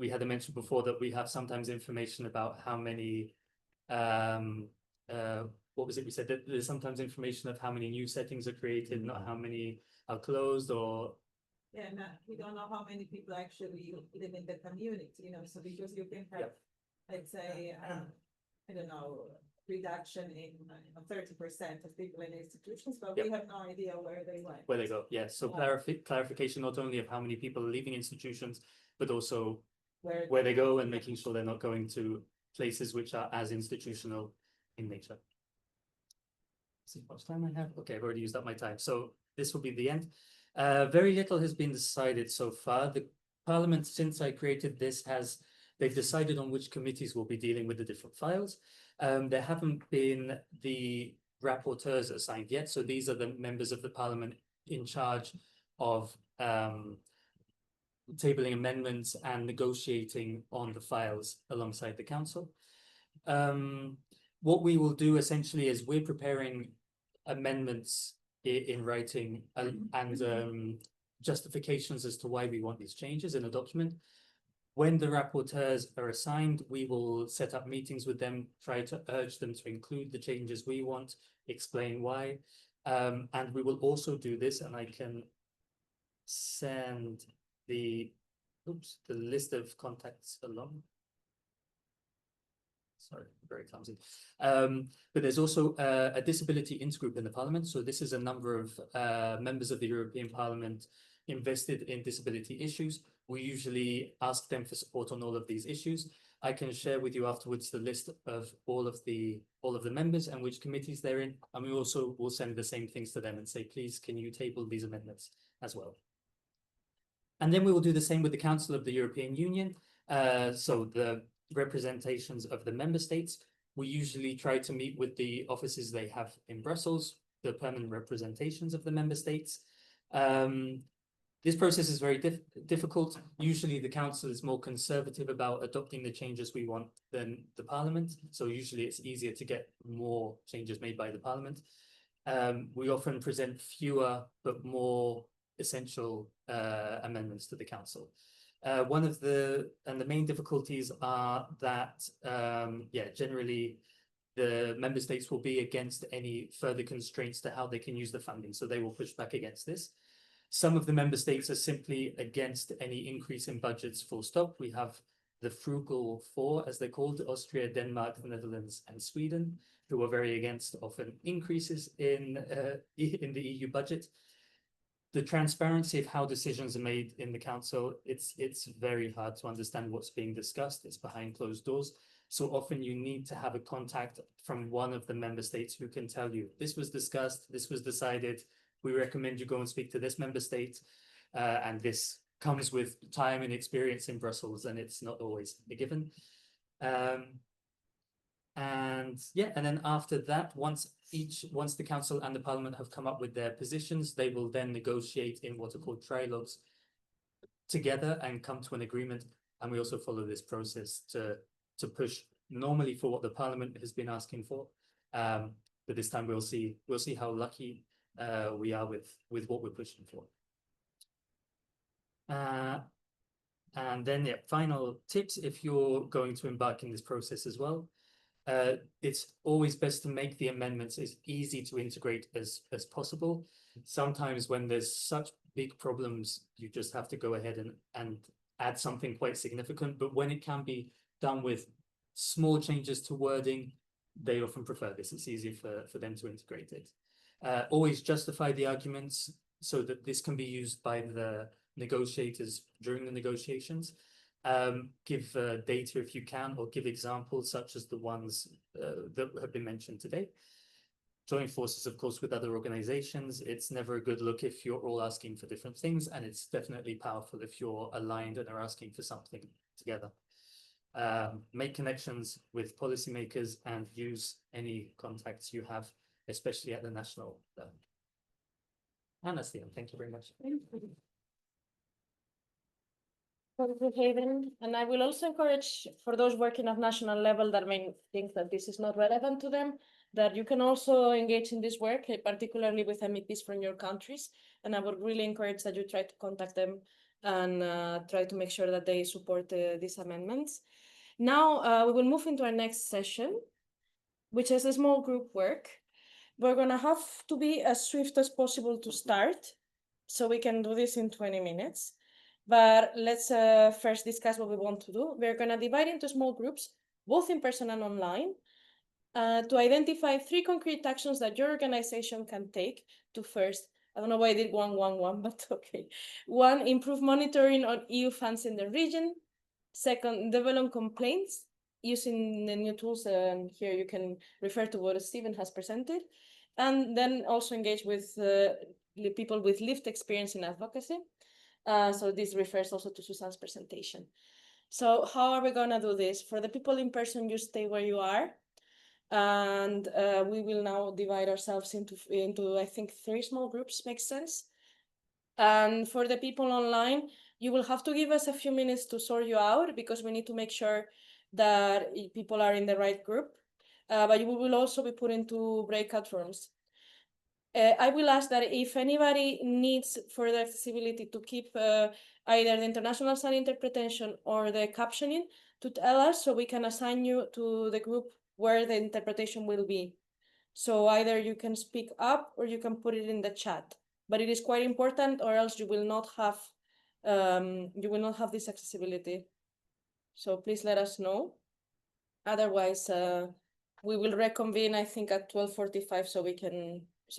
We had mentioned before that we have sometimes information about how many, what was it we said, that there's sometimes information of how many new settings are created, not how many are closed, or Yeah, no, we don't know how many people actually live in the community, you know, so because you can have, let's say, I don't know, reduction in 30% of people in institutions, but we have no idea where they went. Where they go, yeah. So clarification not only of how many people are leaving institutions, but also where they go, and making sure they're not going to places which are as institutional in nature. See how much time I have. Okay, I've already used up my time. So this will be the end. Very little has been decided so far. The Parliament, since I created this, they've decided on which committees will be dealing with the different files. There haven't been the rapporteurs assigned yet. So these are the members of the Parliament in charge of tabling amendments and negotiating on the files alongside the council. what we will do essentially is we're preparing amendments in writing and justifications as to why we want these changes in a document. When the rapporteurs are assigned, we will set up meetings with them, try to urge them to include the changes we want, explain why. And we will also do this, and I can send the list of contacts along. Sorry, very clumsy. But there's also a disability intergroup in the Parliament. So this is a number of members of the European Parliament invested in disability issues. We usually ask them for support on all of these issues. I can share with you afterwards the list of all of the members and which committees they're in. And we also will send the same things to them and say, please, can you table these amendments as well? And then we will do the same with the Council of the European Union. So the representations of the member states, we usually try to meet with the offices they have in Brussels, the permanent representations of the member states. This process is very difficult. Usually the council is more conservative about adopting the changes we want than the parliament. So usually it's easier to get more changes made by the parliament. We often present fewer but more essential amendments to the council. One of the main difficulties are that, generally the member states will be against any further constraints to how they can use the funding. So they will push back against this. Some of the member states are simply against any increase in budgets, full stop. We have the frugal four, as they're called, Austria, Denmark, the Netherlands, and Sweden, who are very against often increases in the EU budget. The transparency of how decisions are made in the council, it's very hard to understand what's being discussed. It's behind closed doors. So often you need to have a contact from one of the member states who can tell you, this was discussed, this was decided, we recommend you go and speak to this member state. And this comes with time and experience in Brussels, and it's not always a given. And then after that, once the council and the parliament have come up with their positions, they will then negotiate in what are called trilogues together and come to an agreement. And we also follow this process to push normally for what the parliament has been asking for. But this time we'll see how lucky we are with what we're pushing for. And then final tips if you're going to embark in this process as well. It's always best to make the amendments as easy to integrate as possible. Sometimes when there's such big problems, you just have to go ahead and add something quite significant. But when it can be done with small changes to wording, they often prefer this. It's easier for them to integrate it. Always justify the arguments so that this can be used by the negotiators during the negotiations. Give data if you can, or give examples such as the ones that have been mentioned today. Join forces, of course, with other organizations. It's never a good look if you're all asking for different things, and it's definitely powerful if you're aligned and are asking for something together. Make connections with policymakers and use any contacts you have, especially at the national level. And that's the end. Thank you very much. Thank you, Hayden. And I will also encourage for those working at national level that may think that this is not relevant to them, that you can also engage in this work, particularly with MEPs from your countries. And I would really encourage that you try to contact them and try to make sure that they support these amendments. Now we will move into our next session, which is a small group work. We're going to have to be as swift as possible to start, so we can do this in 20 minutes. But let's first discuss what we want to do. We're going to divide into small groups, both in person and online, to identify 3 concrete actions that your organization can take to first, I don't know why I did 1-1-1, but okay. 1, improve monitoring on EU funds in the region. 2, develop complaints using the new tools, and here you can refer to what Stephen has presented. And then also engage with people with lived experience in advocacy. So this refers also to Susan's presentation. So how are we going to do this? For the people in person, you stay where you are. And we will now divide ourselves into I think 3 small groups, makes sense. And for the people online, you will have to give us a few minutes to sort you out, because we need to make sure that people are in the right group. but you will also be put into breakout rooms. I will ask that if anybody needs further accessibility to keep either the international sign interpretation or the captioning, to tell us so we can assign you to the group where the interpretation will be. So either you can speak up or you can put it in the chat, but it is quite important, or else you will not have this accessibility. So please let us know. Otherwise, we will reconvene, I think, at 12:45, so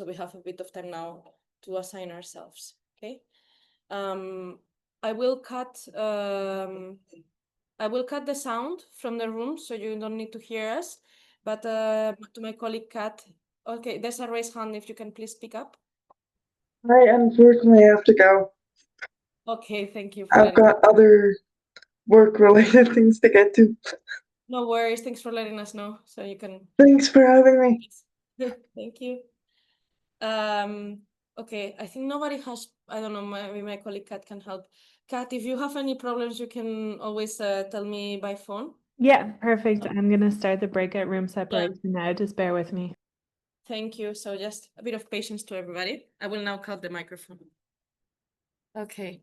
we have a bit of time now to assign ourselves. Okay. I will cut the sound from the room, so you don't need to hear us. But to my colleague Kat, okay, there's a raised hand. If you can please speak up. I unfortunately have to go. Okay, thank you. For I've letting got other work-related things to get to. No worries. Thanks for letting us know, so you can. Thanks for having me. Thank you. Okay, I think nobody has, I don't know, maybe my colleague Kat can help. Kat, if you have any problems, you can always tell me by phone. Yeah, perfect. I'm gonna start the breakout room separation now. Just bear with me. Thank you. So just a bit of patience to everybody. I will now cut the microphone. Okay.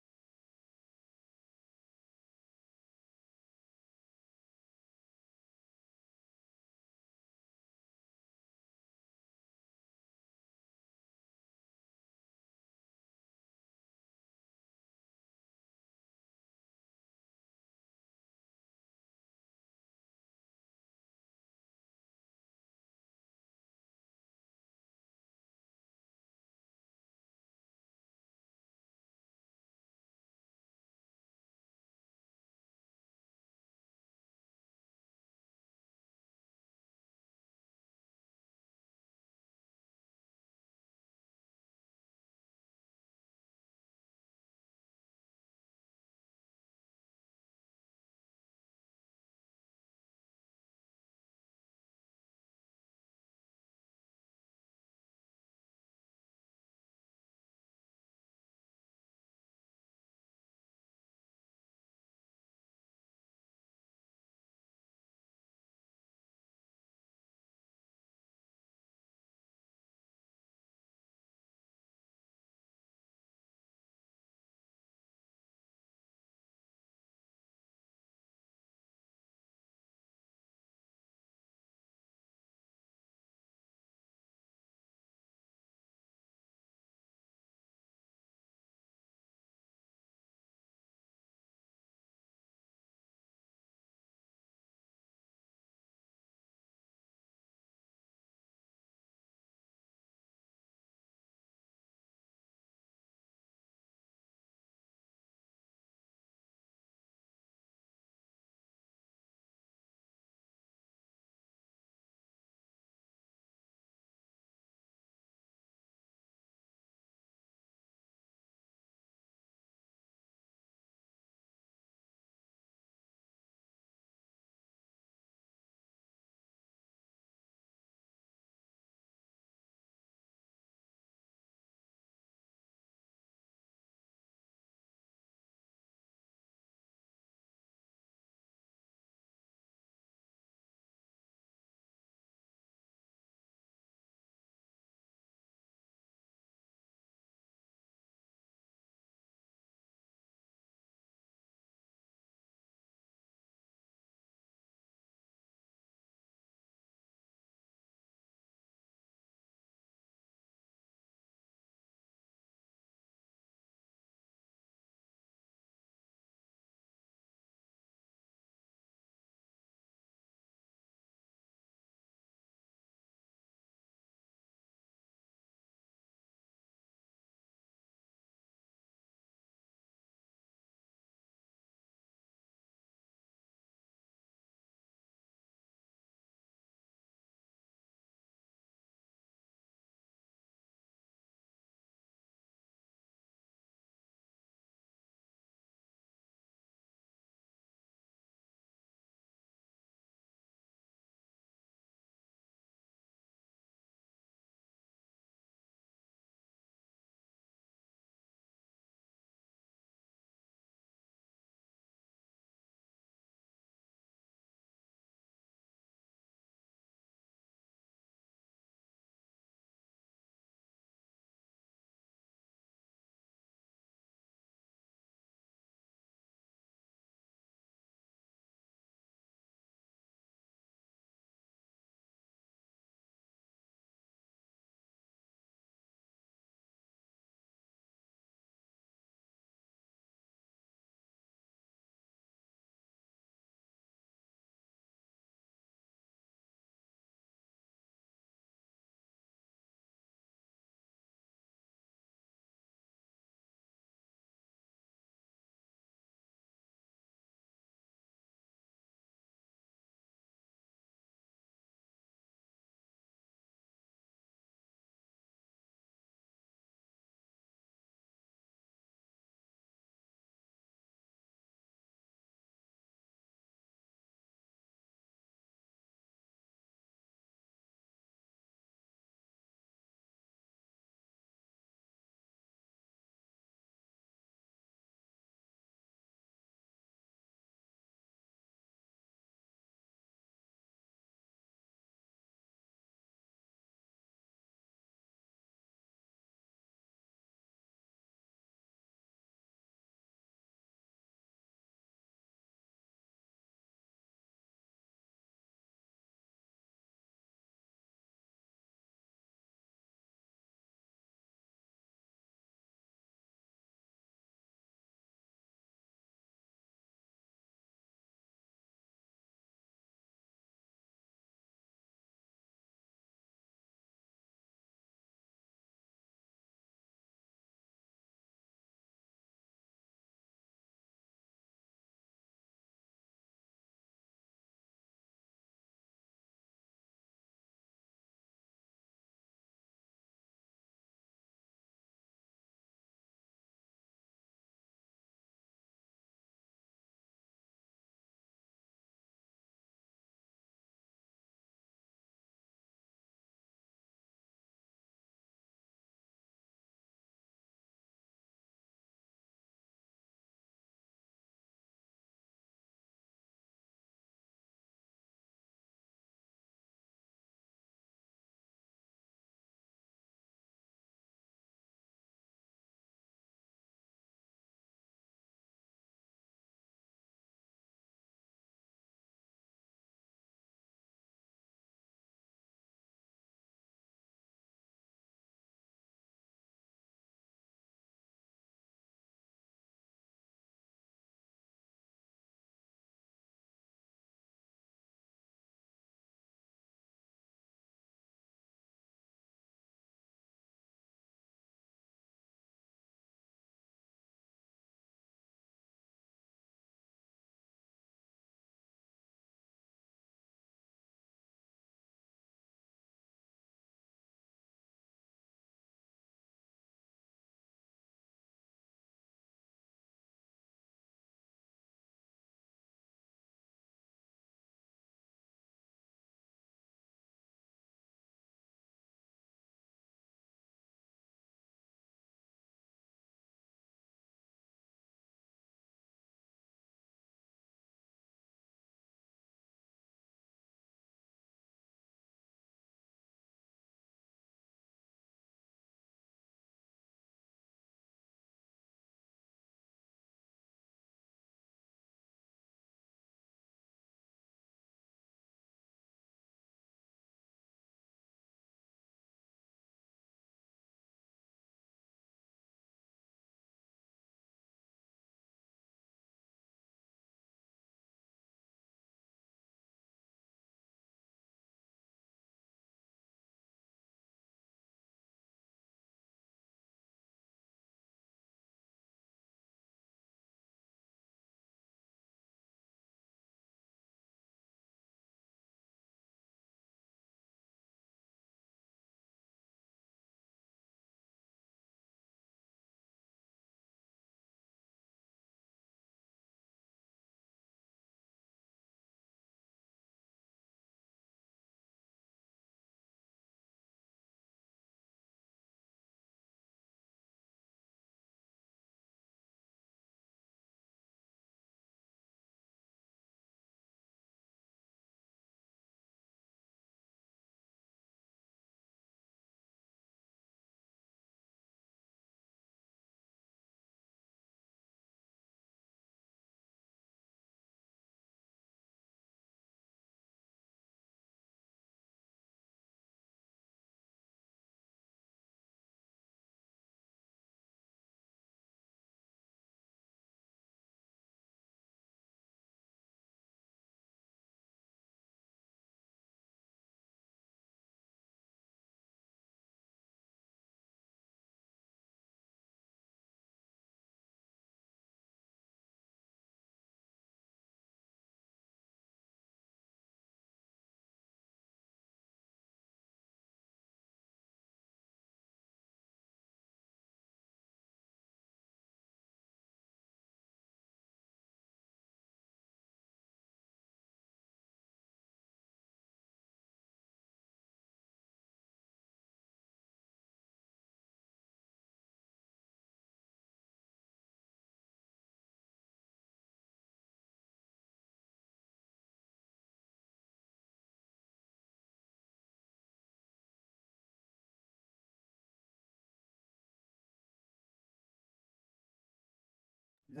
Hi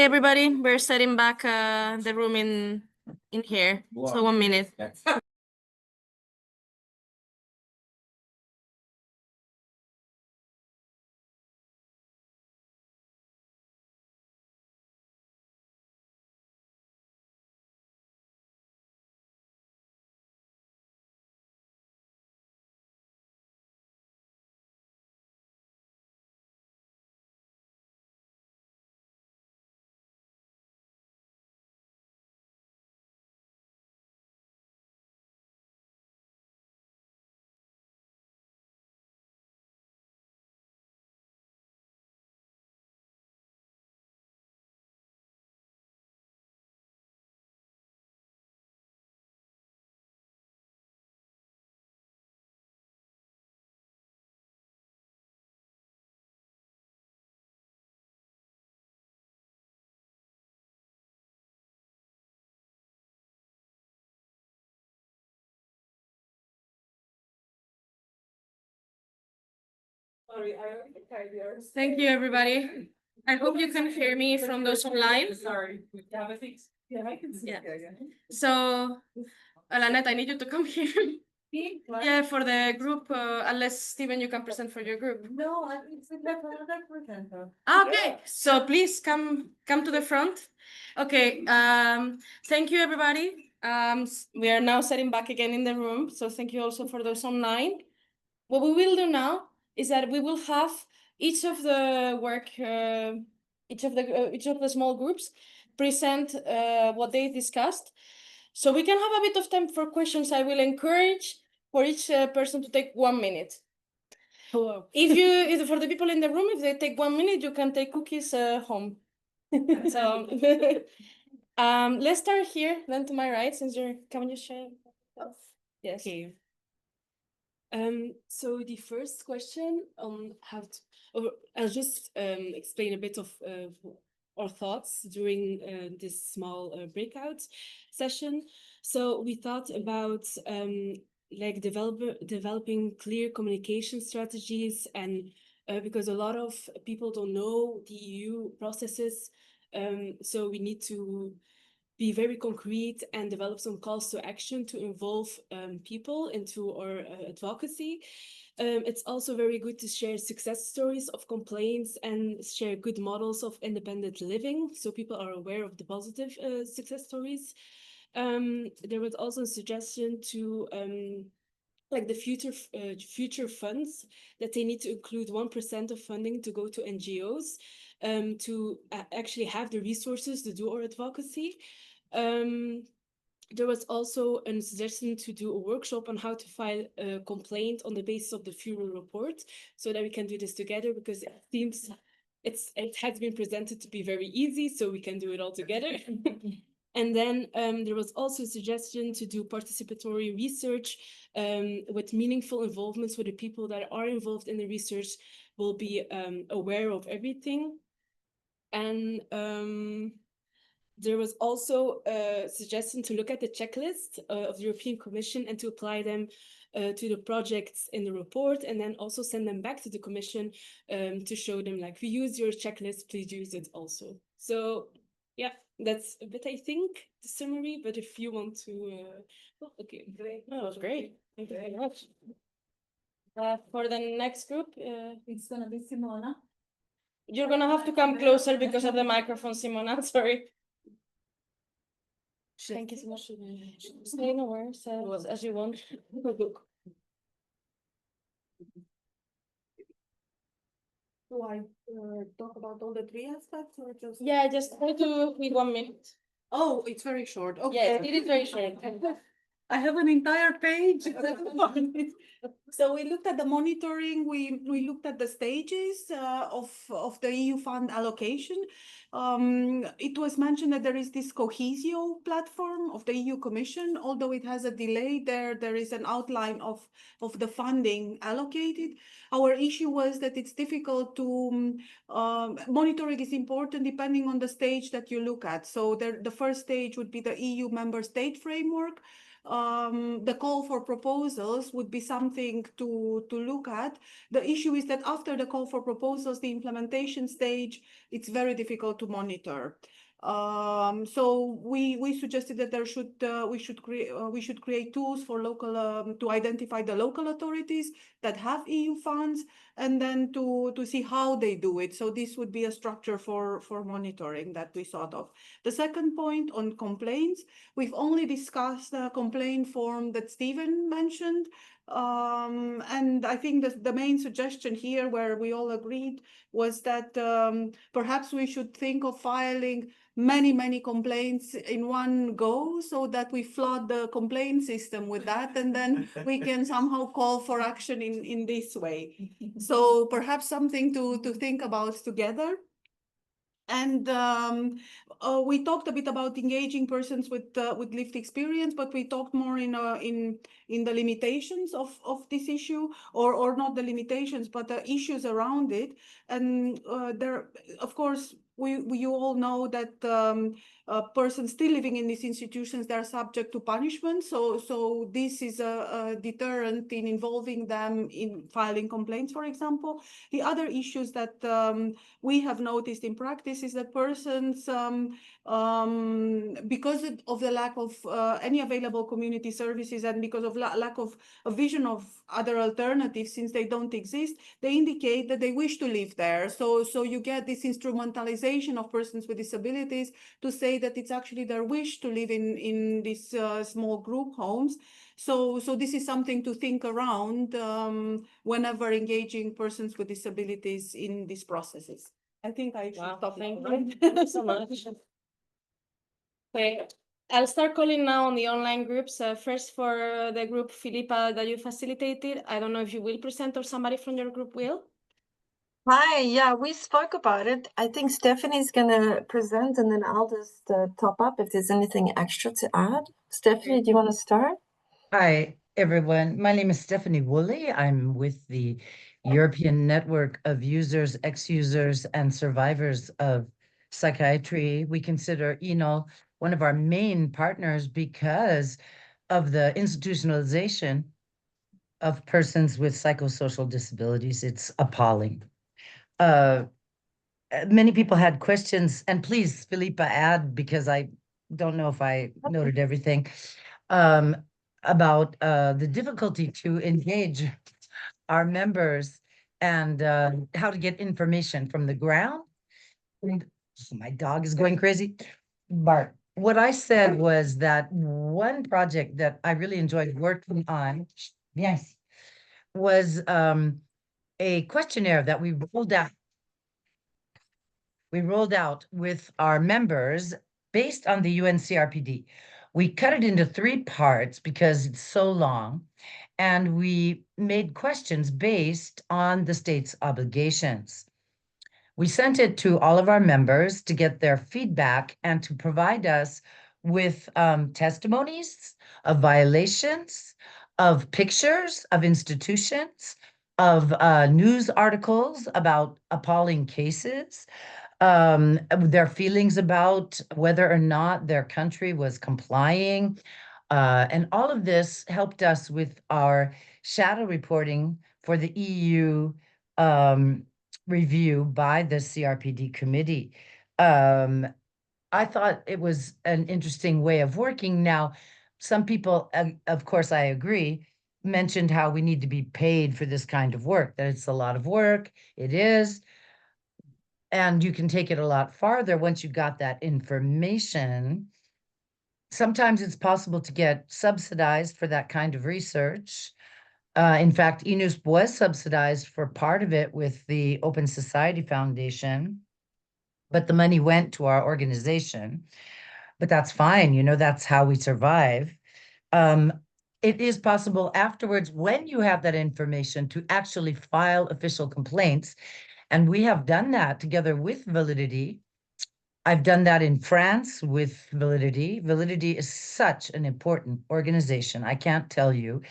everybody, we're setting back the room in here. So 1 minute. Thank you, everybody. I hope you can hear me from those online. Sorry. Yeah, I can see. Yeah. So, Alanet, I need you to come here. Yeah, for the group, unless Steven, you can present for your group. No, I think it's another presenter. Okay, so please come to the front. Okay, thank you, everybody. We are now setting back again in the room, so thank you also for those online. What we will do now is that we will have each of the each of the small groups present what they discussed, so we can have a bit of time for questions. I will encourage for each person to take 1 minute. Hello. If for the people in the room, if they take 1 minute, you can take cookies home. So let's start here, then to my right, since you're, can you share? Yes. Okay. So the first question on how to, or I'll just explain a bit of our thoughts during this small breakout session. So we thought about like developing clear communication strategies, and because a lot of people don't know the EU processes, so we need to be very concrete and develop some calls to action to involve people into our advocacy. It's also very good to share success stories of complaints and share good models of independent living, so people are aware of the positive success stories. There was also a suggestion to like the future funds, that they need to include 1% of funding to go to NGOs to actually have the resources to do our advocacy. There was also a suggestion to do a workshop on how to file a complaint on the basis of the FURI report, so that we can do this together, because it seems it has been presented to be very easy, so we can do it all together. And then there was also a suggestion to do participatory research with meaningful involvements, where the people that are involved in the research will be aware of everything. And there was also a suggestion to look at the checklist of the European Commission and to apply them to the projects in the report, and then also send them back to the Commission to show them, like, we use your checklist, please use it also. So yeah, that's a bit, I think, the summary, but if you want to... Oh, okay, great. That was great. Thank you very much. For the next group, It's gonna be Simona. you're gonna have to come closer because of the microphone, Simona. Sorry. Thank you so much. Stay nowhere, so as you want. Do I talk about all the three aspects or just? Yeah, just try to with 1 minute. Oh, it's very short. Yeah, Okay. it is very short. I have an entire page. So we looked at the monitoring, we looked at the stages of the EU fund allocation. It was mentioned that there is this Cohesio platform of the EU Commission, although it has a delay there is an outline of the funding allocated. Our issue was that it's difficult to, monitoring is important depending on the stage that you look at. So the first stage would be the EU member state framework. the call for proposals would be something to look at. The issue is that after the call for proposals, the implementation stage, it's very difficult to monitor. So we suggested that we should create tools for local to identify the local authorities that have EU funds, and then to see how they do it. So this would be a structure for monitoring that we thought of. The second point on complaints, we've only discussed the complaint form that Stephen mentioned. And I think that the main suggestion here, where we all agreed, was that perhaps we should think of filing many complaints in one go, so that we flood the complaint system with that, and then we can somehow call for action in this way. So perhaps something to think about together. And we talked a bit about engaging persons with lived experience, but we talked more in the limitations of this issue, or not the limitations, but the issues around it. And there, of course, you all know that persons still living in these institutions, they're subject to punishment. So this is a deterrent in involving them in filing complaints, for example. The other issues that we have noticed in practice is that persons, because of the lack of any available community services, and because of lack of a vision of other alternatives, since they don't exist, they indicate that they wish to live there. So you get this instrumentalization of persons with disabilities to say that it's actually their wish to live in these small group homes. So this is something to think around whenever engaging persons with disabilities in these processes. I think I should Wow, stop thank it. you. Thank you so much. Okay, I'll start calling now on the online groups. First for the group, Filipa, that you facilitated. I don't know if you will present or somebody from your group will. Hi, yeah, we spoke about it. I think Stephanie's gonna present, and then I'll just top up if there's anything extra to add. Stephanie, do you want to start? Hi, everyone. My name is Stephanie Woolley. I'm with the European Network of Users, Ex-Users, and Survivors of Psychiatry. We consider ENOL one of our main partners because of the institutionalization of persons with psychosocial disabilities. It's appalling. Many people had questions, and please, Philippa, add, because I don't know if I noted everything, about the difficulty to engage our members and how to get information from the ground. And my dog is going crazy. Bart, what I said was that one project that I really enjoyed working on, yes, was a questionnaire that we rolled out. We rolled out with our members based on the UNCRPD. We cut it into 3 parts because it's so long, and we made questions based on the state's obligations. We sent it to all of our members to get their feedback and to provide us with testimonies of violations, of pictures of institutions, of news articles about appalling cases, their feelings about whether or not their country was complying. And all of this helped us with our shadow reporting for the EU review by the CRPD committee. I thought it was an interesting way of working. Now, some people, of course, I agree, mentioned how we need to be paid for this kind of work, that it's a lot of work. It is. And you can take it a lot farther once you got that information. Sometimes it's possible to get subsidized for that kind of research. In fact, ENUSP was subsidized for part of it with the Open Society Foundation, but the money went to our organization. But that's fine, you know, that's how we survive. It is possible afterwards, when you have that information, to actually file official complaints. And we have done that together with Validity. I've done that in France with Validity. Validity is such an important organization, I can't tell you.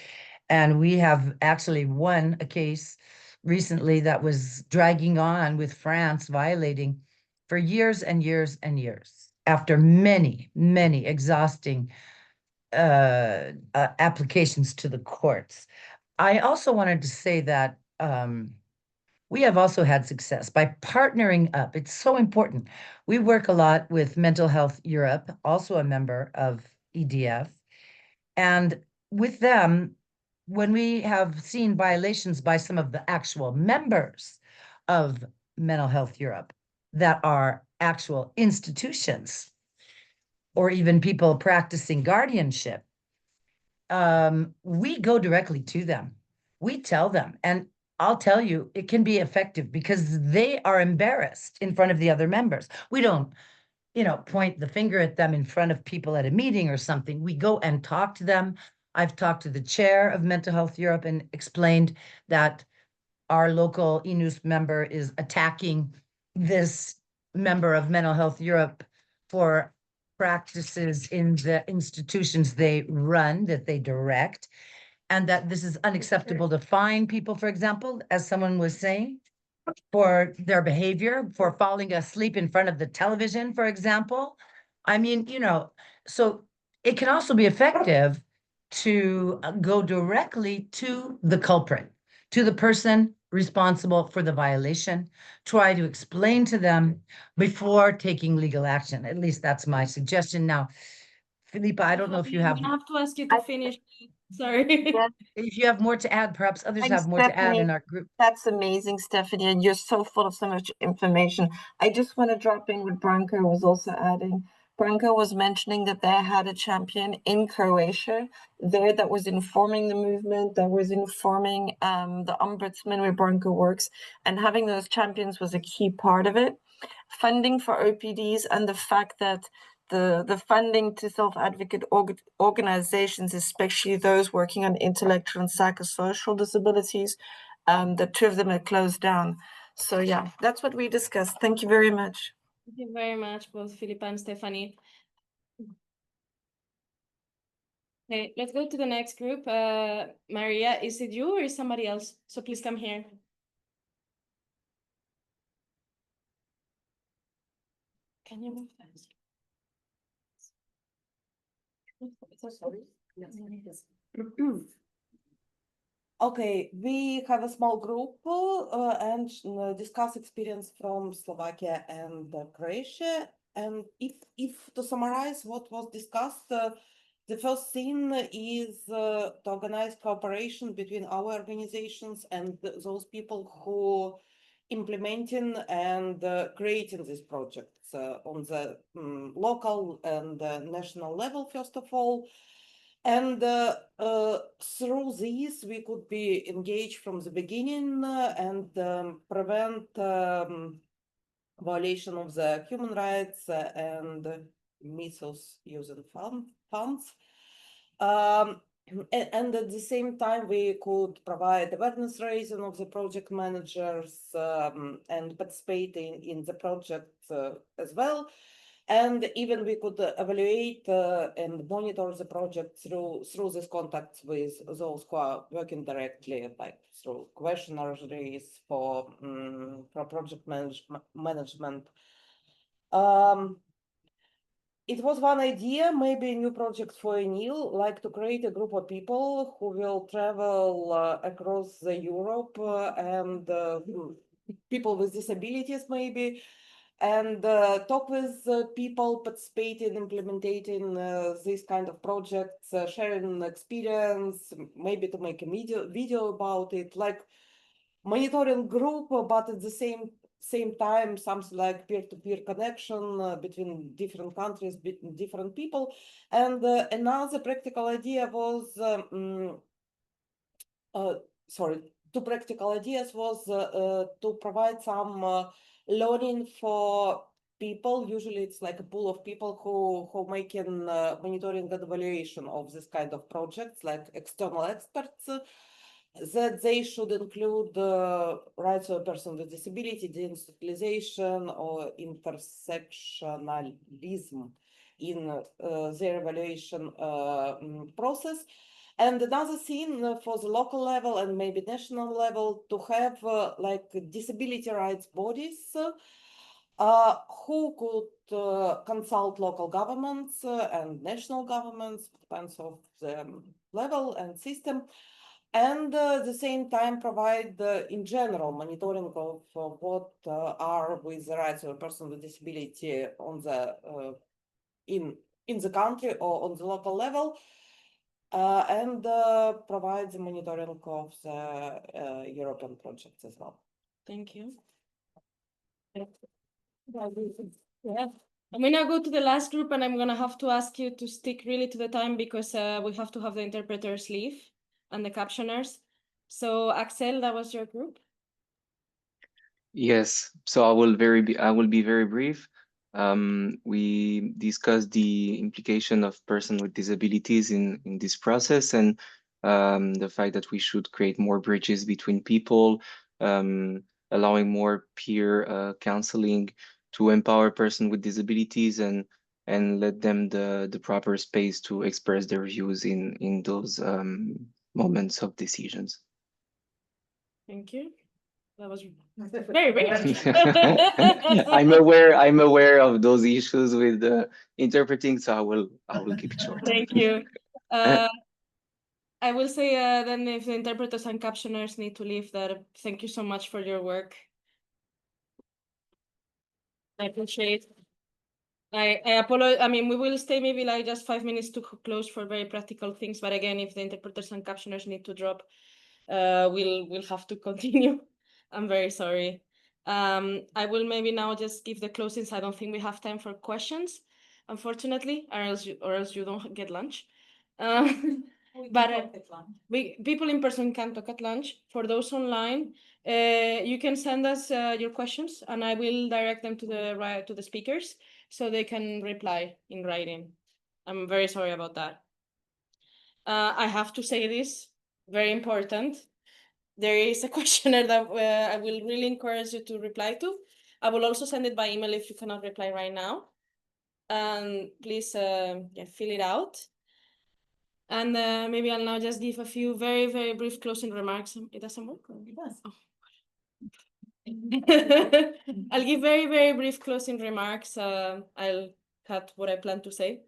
And we have actually won a case recently that was dragging on with France violating for years and years and years after many exhausting applications to the courts. I also wanted to say that we have also had success by partnering up. It's so important. We work a lot with Mental Health Europe, also a member of EDF. And with them, when we have seen violations by some of the actual members of Mental Health Europe that are actual institutions, or even people practicing guardianship, we go directly to them. We tell them, and I'll tell you, it can be effective because they are embarrassed in front of the other members. We don't, point the finger at them in front of people at a meeting or something. We go and talk to them. I've talked to the chair of Mental Health Europe and explained that our local ENUS member is attacking this member of Mental Health Europe for practices in the institutions they run, that they direct, and that this is unacceptable to fine people, for example, as someone was saying, for their behavior, for falling asleep in front of the television, for example. I mean, so it can also be effective to go directly to the culprit, to the person responsible for the violation, try to explain to them before taking legal action. At least that's my suggestion. Now, Philippa, I don't know if you have, I'm gonna have to ask you to finish. Sorry. Yeah, if you have more to add, perhaps others thanks, have more to add in Stephanie. our group. That's amazing, Stephanie, and you're so full of so much information. I just want to drop in what Branko was also adding. Branko was mentioning that they had a champion in Croatia there that was informing the movement, that was informing the ombudsman where Branko works, and having those champions was a key part of it. Funding for OPDs and the fact that the funding to self-advocate organizations, especially those working on intellectual and psychosocial disabilities, the two of them are closed down. So yeah, that's what we discussed. Thank you very much. Thank you very much, both Philippa and Stephanie. Okay, let's go to the next group. Maria, is it you or is somebody else? So please come here. Can you move that? Okay, we have a small group and discuss experience from Slovakia and Croatia. And if to summarize what was discussed, the first thing is to organize cooperation between our organizations and those people who implementing and creating these projects on the local and national level, first of all. And through these, we could be engaged from the beginning and prevent violation of the human rights and misuse using funds. And at the same time, we could provide awareness raising of the project managers and participating in the project as well. And even we could evaluate and monitor the project through this contact with those who are working directly, like through questionnaires for project management. It was one idea, maybe a new project for ENIL, like to create a group of people who will travel across Europe and people with disabilities maybe, and talk with people participating, implementing these kind of projects, sharing experience, maybe to make a video about it, like monitoring group, but at the same time, something like peer-to-peer connection between different countries, between different people. And another practical idea was, two practical ideas was to provide some learning for people. Usually it's like a pool of people who making monitoring and evaluation of this kind of projects, like external experts, that they should include rights of a person with disability, deinstitutionalization, or intersectionalism in their evaluation process. And another thing for the local level and maybe national level, to have like disability rights bodies who could consult local governments and national governments, depends of the level and system, and at the same time provide in general monitoring of what are with the rights of a person with disability on the in the country or on the local level, and provide the monitoring of the European projects as well. Thank you. Yeah. I'm gonna go to the last group, and I'm gonna have to ask you to stick really to the time because we have to have the interpreters leave and the captioners. So Axel, that was your group. Yes, so I will be very brief. We discussed the implication of person with disabilities in this process, and the fact that we should create more bridges between people, allowing more peer counseling to empower person with disabilities and let them the proper space to express their views in those moments of decisions. Thank you. That was very brief. I'm aware of those issues with interpreting, so I will keep it short. Thank you. I will say then if the interpreters and captioners need to leave, that thank you so much for your work. I appreciate. I apologize. I mean, we will stay maybe like just 5 minutes to close for very practical things. But again, if the interpreters and captioners need to drop, we'll have to continue. I'm very sorry. I will maybe now just give the closings. I don't think we have time for questions, unfortunately, or else you don't get lunch. But people in person can talk at lunch. For those online, you can send us your questions, and I will direct them to the speakers so they can reply in writing. I'm very sorry about that. I have to say this, very important. There is a questionnaire that I will really encourage you to reply to. I will also send it by email if you cannot reply right now. And please fill it out. And maybe I'll now just give a few very, very brief closing remarks. It doesn't work? It does. Oh. I'll give very, very brief closing remarks. I'll cut what I plan to say.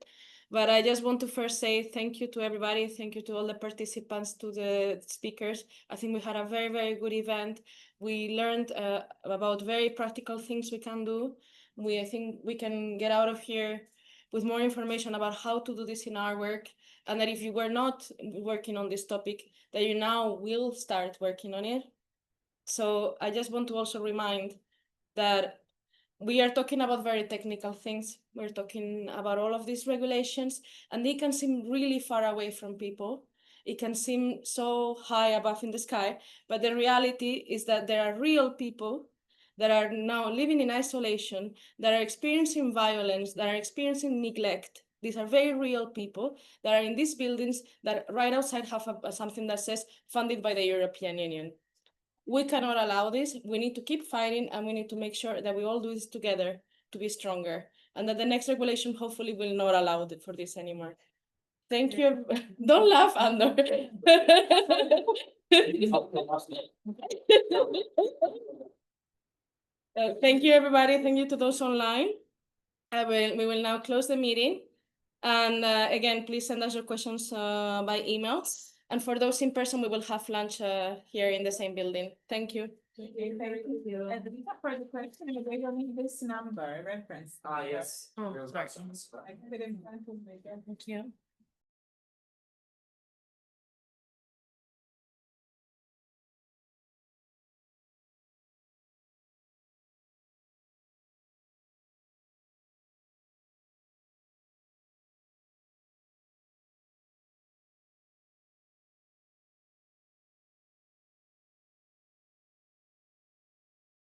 But I just want to first say thank you to everybody. Thank you to all the participants, to the speakers. I think we had a very, very good event. We learned about very practical things we can do. I think we can get out of here with more information about how to do this in our work. And that if you were not working on this topic, that you now will start working on it. So I just want to also remind that we are talking about very technical things. We're talking about all of these regulations, and they can seem really far away from people. It can seem so high above in the sky, but the reality is that there are real people that are now living in isolation, that are experiencing violence, that are experiencing neglect. These are very real people that are in these buildings that right outside have something that says funded by the European Union. We cannot allow this. We need to keep fighting, and we need to make sure that we all do this together to be stronger, and that the next regulation hopefully will not allow for this anymore. Thank you. Don't laugh, Andor. Thank you, everybody. Thank you to those online. We will now close the meeting. And again, please send us your questions by email. And for those in person, we will have lunch here in the same building. Thank you. Thank you. And the further question, we don't need this number reference. Ah, yes. Oh, There's sorry. questions. I put it in front of me. Thank you.